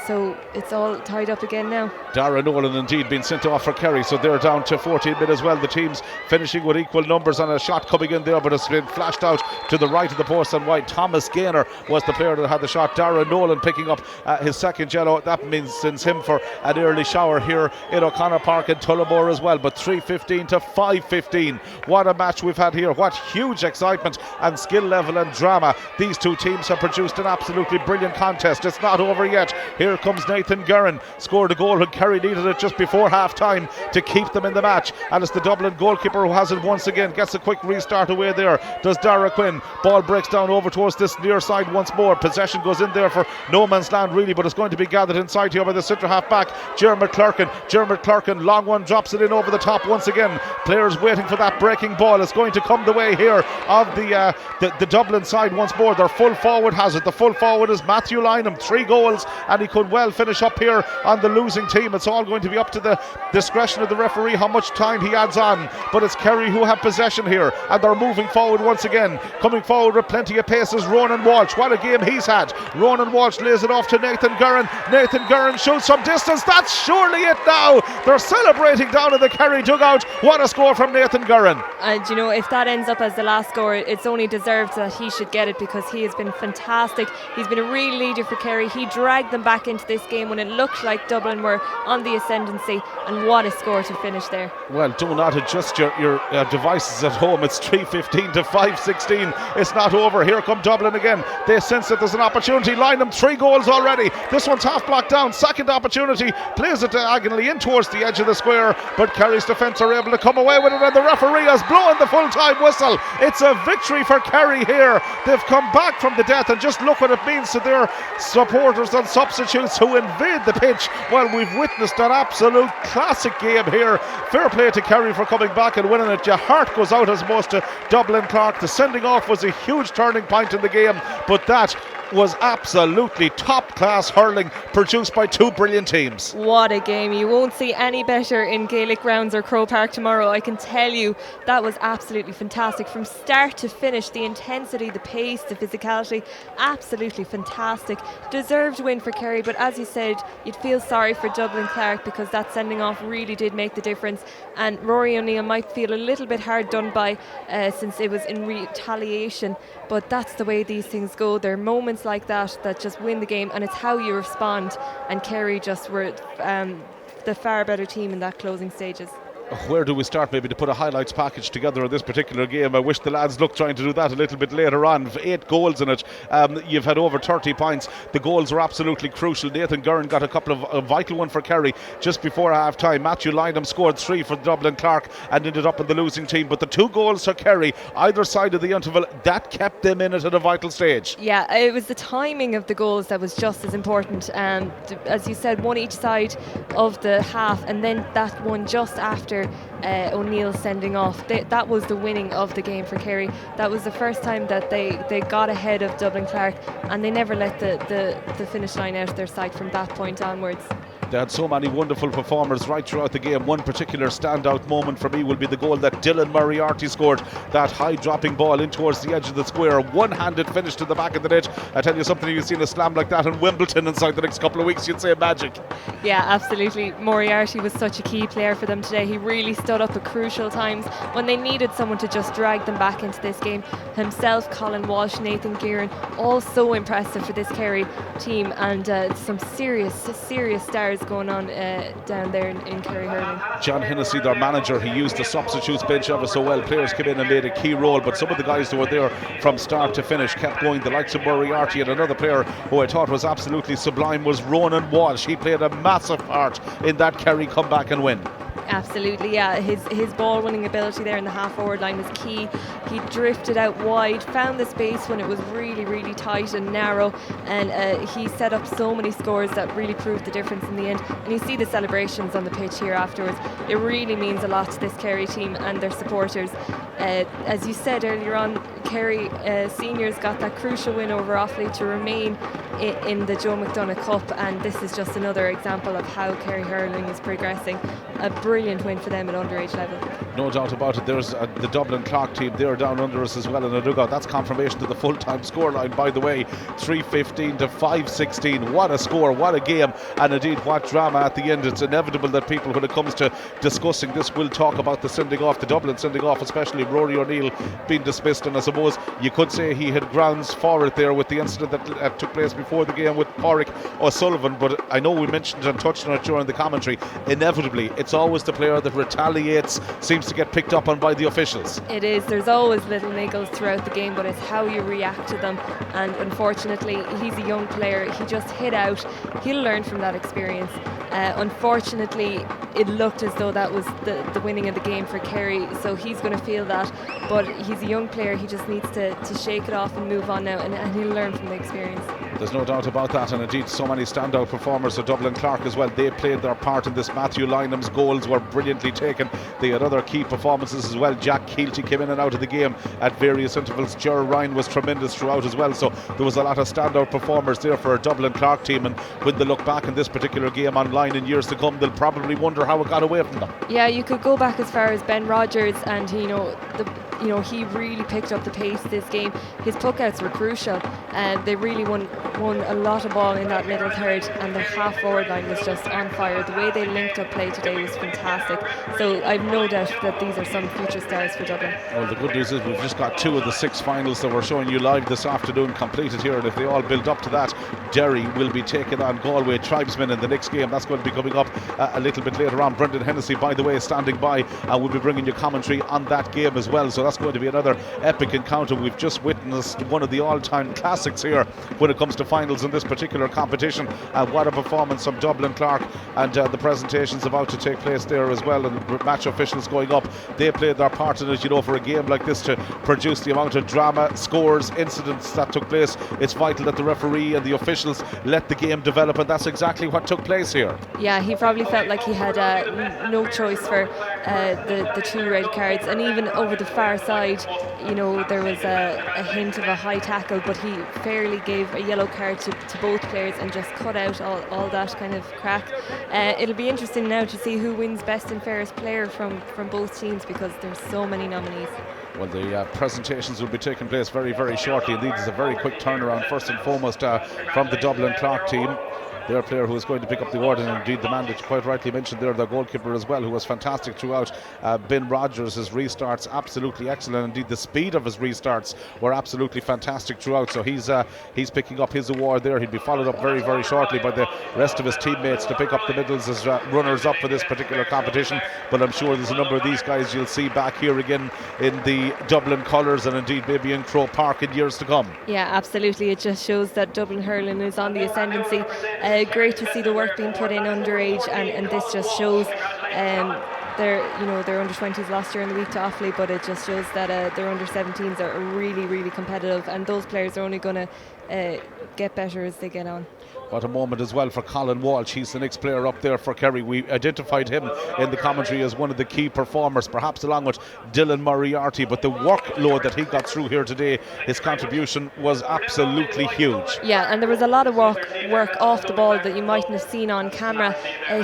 So it's all tied up again now. Darren Nolan indeed been sent off for Kerry, so they're down to 14 men as well. The teams finishing with equal numbers, and a shot coming in there, but it's been flashed out to the right of the post and wide. Thomas Gaynor was the player that had the shot. Darren Nolan picking up his second yellow. That means sends him for an early shower here in O'Connor Park in Tullamore as well. But 3:15 to 5:15. What a match we've had here. What huge excitement and skill level and drama. These two teams have produced an absolutely brilliant contest. It's not over yet. Here comes Nathan Guerin, scored a goal when Kerry needed it just before half time to keep them in the match, and it's the Dublin goalkeeper who has it once again. Gets a quick restart away there, does Dara Quinn. Ball breaks down over towards this near side once more. Possession goes in there for no man's land really, but it's going to be gathered inside here by the centre half back Jeremy Clarkin. Long one, drops it in over the top once again. Players waiting for that breaking ball. It's going to come the way here of the Dublin side once more. Their full forward has it. The full forward is Matthew Lynham. 3 goals, and he could well finish up here on the losing team. It's all going to be up to the discretion of the referee how much time he adds on, but it's Kerry who have possession here, and they're moving forward once again. Coming forward with plenty of pace is Ronan Walsh. What a game he's had. Ronan Walsh lays it off to Nathan Guerin. Nathan Guerin shoots from distance. That's surely it now. They're celebrating down in the Kerry dugout. What a score from Nathan Guerin. And you know, if that ends up as the last score, it's only deserved that he should get it, because he has been fantastic. He's been a real leader for Kerry. He dragged them back into this game when it looked like Dublin were on the ascendancy, and what a score to finish there. Well, do not adjust your devices at home. It's 3:15 to 5:16. It's not over. Here come Dublin again. They sense that there's an opportunity. Line them 3 goals already. This one's half blocked down. Second opportunity. Plays it diagonally in towards the edge of the square, but Kerry's defence are able to come away with it, and the referee has blown the full-time whistle. It's a victory for Kerry here. They've come back from the death, and just look what it means to their supporters and substitutes who invade the pitch. Well, we've witnessed an absolute classic game here. Fair play to Kerry for coming back and winning it. Your heart goes out as most to Dublin Clarke. The sending off was a huge turning point in the game, but that was absolutely top class hurling produced by 2 brilliant teams. What a game. You won't see any better in Gaelic Grounds or Croke Park tomorrow, I can tell you. That was absolutely fantastic from start to finish. The intensity, the pace, the physicality, absolutely fantastic. Deserved win for Kerry, but as you said, you'd feel sorry for Dublin Clarke, because that sending off really did make the difference, and Rory O'Neill might feel a little bit hard done by since it was in retaliation, but that's the way these things go. There are moments like that just win the game, and it's how you respond, and Kerry just were the far better team in that closing stages. where do we start maybe to put a highlights package together of this particular game? I wish the lads looked trying to do that a little bit later on. 8 goals in it. You've had over 30 points. The goals are absolutely crucial. Nathan Gurn got a couple of a vital one for Kerry just before half time. Matthew Lynham scored 3 for Dublin Clarke and ended up in the losing team. But the 2 goals for Kerry, either side of the interval, that kept them in it at a vital stage. Yeah, it was the timing of the goals that was just as important. As you said, one each side of the half, and then that one just after O'Neill sending off. That was the winning of the game for Kerry. That was the first time that they got ahead of Dublin Clarke, and they never let the finish line out of their sight from that point onwards. They had so many wonderful performers right throughout the game. One particular standout moment for me will be the goal that Dylan Moriarty scored. That high dropping ball in towards the edge of the square, one-handed finish to the back of the net. I tell you something, you've seen a slam like that in Wimbledon inside the next couple of weeks, you'd say magic. Yeah, absolutely. Moriarty was such a key player for them today. He really stood up at crucial times when they needed someone to just drag them back into this game. Himself, Colin Walsh, Nathan Gearan, all so impressive for this Kerry team, and some serious stars going on down there in Kerry hurling. John Hennessy, their manager, he used the substitutes bench ever so well. Players came in and made a key role, but some of the guys who were there from start to finish kept going. The likes of Moriarty, and another player who I thought was absolutely sublime was Ronan Walsh. He played a massive part in that Kerry comeback and win. Absolutely, yeah. His ball winning ability there in the half forward line was key. He drifted out wide, found the space when it was really, really tight and narrow, and he set up so many scores that really proved the difference in the end. And you see the celebrations on the pitch here afterwards. It really means a lot to this Kerry team and their supporters. As you said earlier on, Kerry seniors got that crucial win over Offaly to remain in the Joe McDonagh Cup, and this is just another example of how Kerry hurling is progressing. A brilliant win for them at underage level. No doubt about it. There's the Dublin Clarke team, they're down under us as well in a dugout. That's confirmation to the full-time scoreline, by the way. 3:15 to 5:16. What a score, what a game, and indeed what drama at the end. It's inevitable that people, when it comes to discussing this, will talk about the sending off, the Dublin sending off, especially Rory O'Neill being dismissed. And I suppose you could say he had grounds for it there with the incident that took place before the game with Pádraig O'Sullivan. But I know we mentioned and touched on it during the commentary. Inevitably, it's always the player that retaliates seems to get picked up on by the officials. It is. There's always little niggles throughout the game, but it's how you react to them. And unfortunately, he's a young player. He just hit out. He'll learn from that experience. Unfortunately, it looked as though that was the winning of the game for Kerry, so he's going to feel that. But he's a young player. He just needs to shake it off and move on now, and he'll learn from the experience. There's no doubt about that, and indeed so many standout performers of Dublin Clarke as well. They played their part in this. Matthew Lynham's goals were brilliantly taken. They had other key performances as well. Jack Keelty came in and out of the game at various intervals. Ger Ryan was tremendous throughout as well, so there was a lot of standout performers there for a Dublin Clarke team, and when they look back in this particular game online in years to come, they'll probably wonder how it got away from them. Yeah, you could go back as far as Ben Rogers, and he really picked up the pace this game. His puckouts were crucial, and they really won a lot of ball in that middle third, and the half forward line was just on fire. The way they linked up play today was fantastic, so I've no doubt that these are some future stars for Dublin. Well, the good news is we've just got 2 of the 6 finals that we're showing you live this afternoon completed here, and if they all build up to that, Derry will be taking on Galway Tribesmen in the next game. That's going to be coming up a little bit later on. Brendan Hennessy, by the way, is standing by, and we'll be bringing you commentary on that game as well, so that's going to be another epic encounter. We've just witnessed one of the all-time classics here when it comes to finals in this particular competition, and what a performance from Dublin Clarke, and the presentations about to take place there as well, and match officials going up. They played their part in it, for a game like this to produce the amount of drama, scores, incidents that took place. It's vital that the referee and the officials let the game develop, and that's exactly what took place here. Yeah, he probably felt like he had no choice for the 2 red cards, and even over the far side, there was a hint of a high tackle, but he fairly gave a yellow card to both players and just cut out all that kind of crack. It'll be interesting now to see who wins best and fairest player from both teams, because there's so many nominees. Well, the presentations will be taking place very, very shortly. Indeed, it's a very quick turnaround. First and foremost, from the Dublin Clarke team, their player who is going to pick up the award, and indeed the man that you quite rightly mentioned there, their goalkeeper as well, who was fantastic throughout. Ben Rogers, his restarts absolutely excellent. Indeed, the speed of his restarts were absolutely fantastic throughout. So he's picking up his award there. He'll be followed up very, very shortly by the rest of his teammates to pick up the medals as runners up for this particular competition. But I'm sure there's a number of these guys you'll see back here again in the Dublin colours, and indeed maybe in Croke Park in years to come. Yeah, absolutely. It just shows that Dublin hurling is on the ascendancy. Great to see the work being put in underage, and this just shows their under 20s last year in the week to Offaly, but it just shows that their under 17s are really, really competitive, and those players are only going to get better as they get on. What a moment as well for Colin Walsh. He's the next player up there for Kerry. We identified him in the commentary as one of the key performers, perhaps along with Dylan Moriarty, but the workload that he got through here today, his contribution was absolutely huge. Yeah, and there was a lot of work off the ball that you mightn't have seen on camera.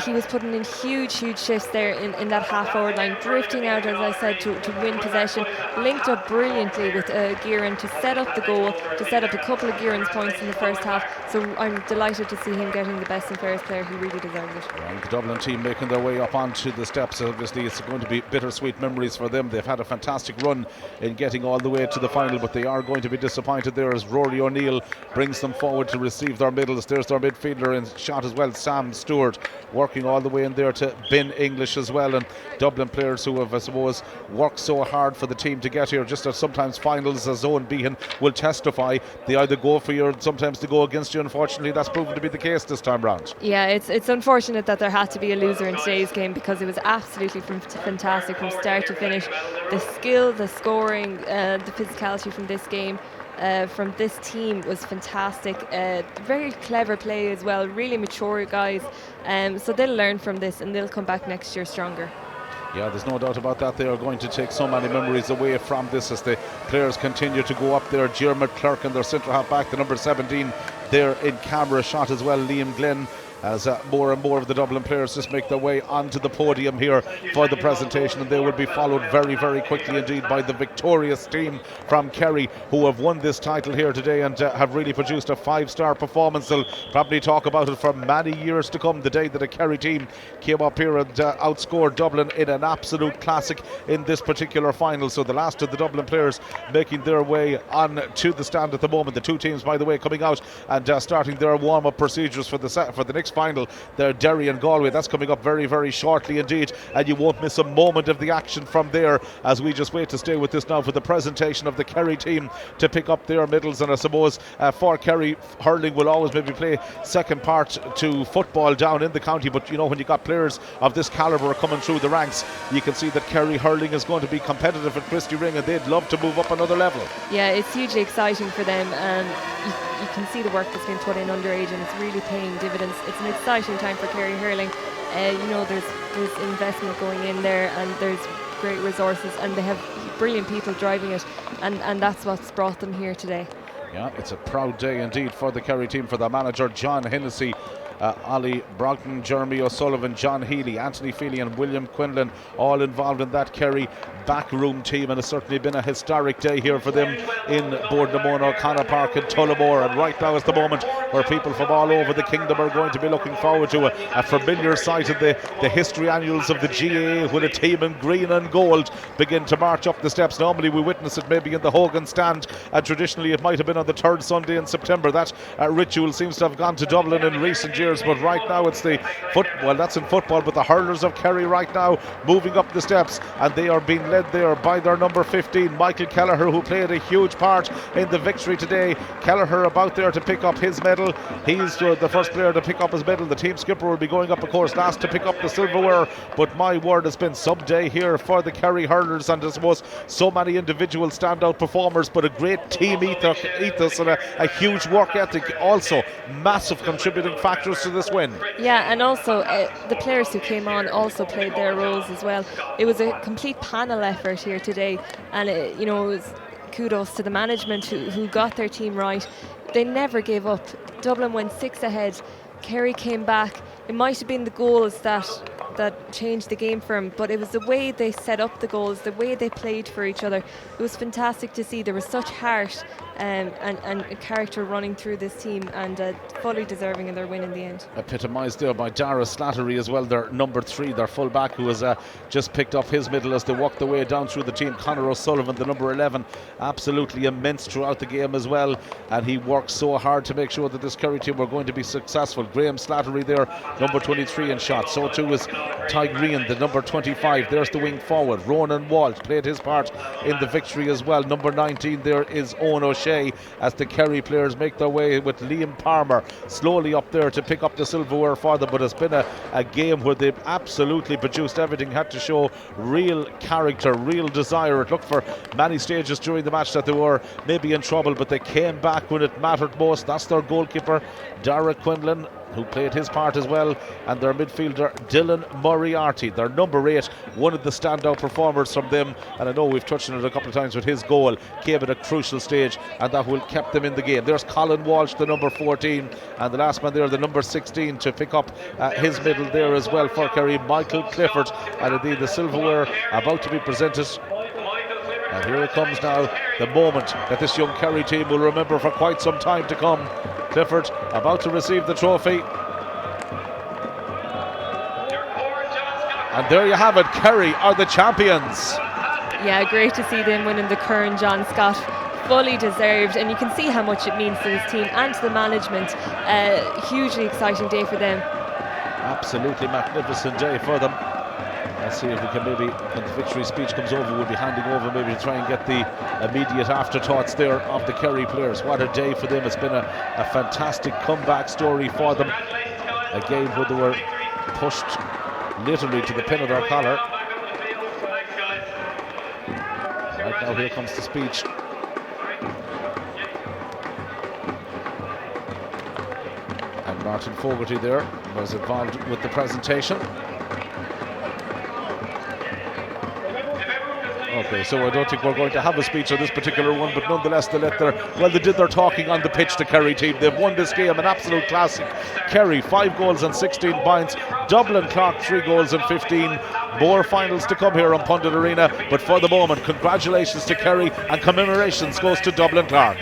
He was putting in huge shifts there in that half-forward line, drifting out, as I said, to win possession, linked up brilliantly with Gearan to set up the goal, to set up a couple of Gearan's points in the first half. So I'm delighted to see him getting the best and fairest player. He really deserves it. Well, the Dublin team making their way up onto the steps. Obviously it's going to be bittersweet memories for them. They've had a fantastic run in getting all the way to the final, but they are going to be disappointed there as Rory O'Neill brings them forward to receive their medals. There's their midfielder in shot as well, Sam Stewart, working all the way in there to Ben English as well, and Dublin players who have, I suppose, worked so hard for the team to get here. Just as sometimes finals, as Owen Behan will testify, they either go for you or sometimes they go against you. Unfortunately, that's proven to be the case this time round. Yeah, it's unfortunate that there had to be a loser in today's game, because it was absolutely fantastic from start to finish. The skill, the scoring, the physicality from this game, from this team was fantastic. Very clever play as well, really mature guys. So they'll learn from this and they'll come back next year stronger. Yeah, there's no doubt about that. They are going to take so many memories away from this as the players continue to go up there. Diarmuid Clarke and their centre half back, the number 17 there in camera shot as well, Liam Glenn, as more and more of the Dublin players just make their way onto the podium here for the presentation, and they will be followed very, very quickly indeed by the victorious team from Kerry, who have won this title here today and have really produced a 5-star performance. They'll probably talk about it for many years to come, the day that a Kerry team came up here and outscored Dublin in an absolute classic in this particular final. So the last of the Dublin players making their way on to the stand at the moment. The two teams, by the way, coming out and starting their warm-up procedures for the next final. They're Derry and Galway. That's coming up very, very shortly indeed, and you won't miss a moment of the action from there as we just wait to stay with this now for the presentation of the Kerry team to pick up their medals. And I suppose for Kerry, hurling will always maybe play second part to football down in the county, but you know, when you got players of this calibre coming through the ranks, you can see that Kerry hurling is going to be competitive at Christy Ring, and they'd love to move up another level. Yeah, it's hugely exciting for them, and you can see the work that's been put in underage, and it's really paying dividends. It's an exciting time for Kerry hurling. There's investment going in there, and there's great resources, and they have brilliant people driving it, and that's what's brought them here today. Yeah, it's a proud day indeed for the Kerry team, for the manager John Hennessy, Ollie Brogdon, Jeremy O'Sullivan, John Healy, Anthony Feely and William Quinlan, all involved in that Kerry backroom team, and it's certainly been a historic day here for them in Boardnamona O'Connor Park in Tullamore. And right now is the moment where people from all over the kingdom are going to be looking forward to a familiar sight of the history annuals of the GAA, when a team in green and gold begin to march up the steps. Normally we witness it maybe in the Hogan stand, and traditionally it might have been on the third Sunday in September. That ritual seems to have gone to Dublin in recent years, but right now it's that's in football, but the hurlers of Kerry right now moving up the steps, and they are being led there by their number 15, Michael Kelleher, who played a huge part in the victory today. Kelleher about there to pick up his medal. He's the first player to pick up his medal. The team skipper will be going up, of course, last to pick up the silverware, but my word, has been some day here for the Kerry hurlers, and I suppose so many individual standout performers, but a great team ethos and a huge work ethic, also massive contributing factors to this win. Yeah, and also the players who came on also played their roles as well. It was a complete panel effort here today, and it was kudos to the management who got their team right. They never gave up. Dublin went 6 ahead. Kerry came back. It might have been the goals that changed the game for them, but it was the way they set up the goals, the way they played for each other. It was fantastic to see. There was such heart and character running through this team, and fully deserving of their win in the end. Epitomised there by Dara Slattery as well, their number 3, their full back, who has just picked up his middle as they walk their way down through the team. Conor O'Sullivan, the number 11, absolutely immense throughout the game as well, and he works so hard to make sure that this Kerry team were going to be successful. Graham Slattery there, number 23 in shot. So too is Ty Green, the number 25. There's the wing forward. Ronan Walsh played his part in the victory as well. Number 19 there is Owen O'Shea, as the Kerry players make their way with Liam Palmer slowly up there to pick up the silverware for them. But it's been a game where they've absolutely produced everything, had to show real character, real desire. It looked for many stages during the match that they were maybe in trouble, but they came back when it mattered most. That's their goalkeeper, Dara Quinlan, who played his part as well, and their midfielder Dylan Moriarty, their number 8, one of the standout performers from them. And I know we've touched on it a couple of times with his goal, came at a crucial stage, and that will kept them in the game. There's Colin Walsh, the number 14, and the last man there, the number 16, to pick up his middle there as well for Kerry, Michael Clifford. And indeed the silverware about to be presented. And here it comes now, the moment that this young Kerry team will remember for quite some time to come. Clifford about to receive the trophy. And there you have it, Kerry are the champions. Yeah, great to see them winning the Curran John Scott. Fully deserved, and you can see how much it means to this team and to the management. Hugely exciting day for them. Absolutely magnificent day for them. Let's see if we can maybe, when the victory speech comes over, we'll be handing over maybe to try and get the immediate afterthoughts there of the Kerry players. What a day for them. It's been a fantastic comeback story for them. A game where they were pushed literally to the pin of their collar. Right now here comes the speech. And Martin Fogarty there was involved with the presentation. Okay, so I don't think we're going to have a speech on this particular one, but nonetheless they did their talking on the pitch, the Kerry team. They've won this game, an absolute classic. Kerry 5 goals and 16 points. Dublin Clarke 3 goals and 15. More finals to come here on Pundit Arena, but for the moment, congratulations to Kerry and commemorations goes to Dublin Clarke.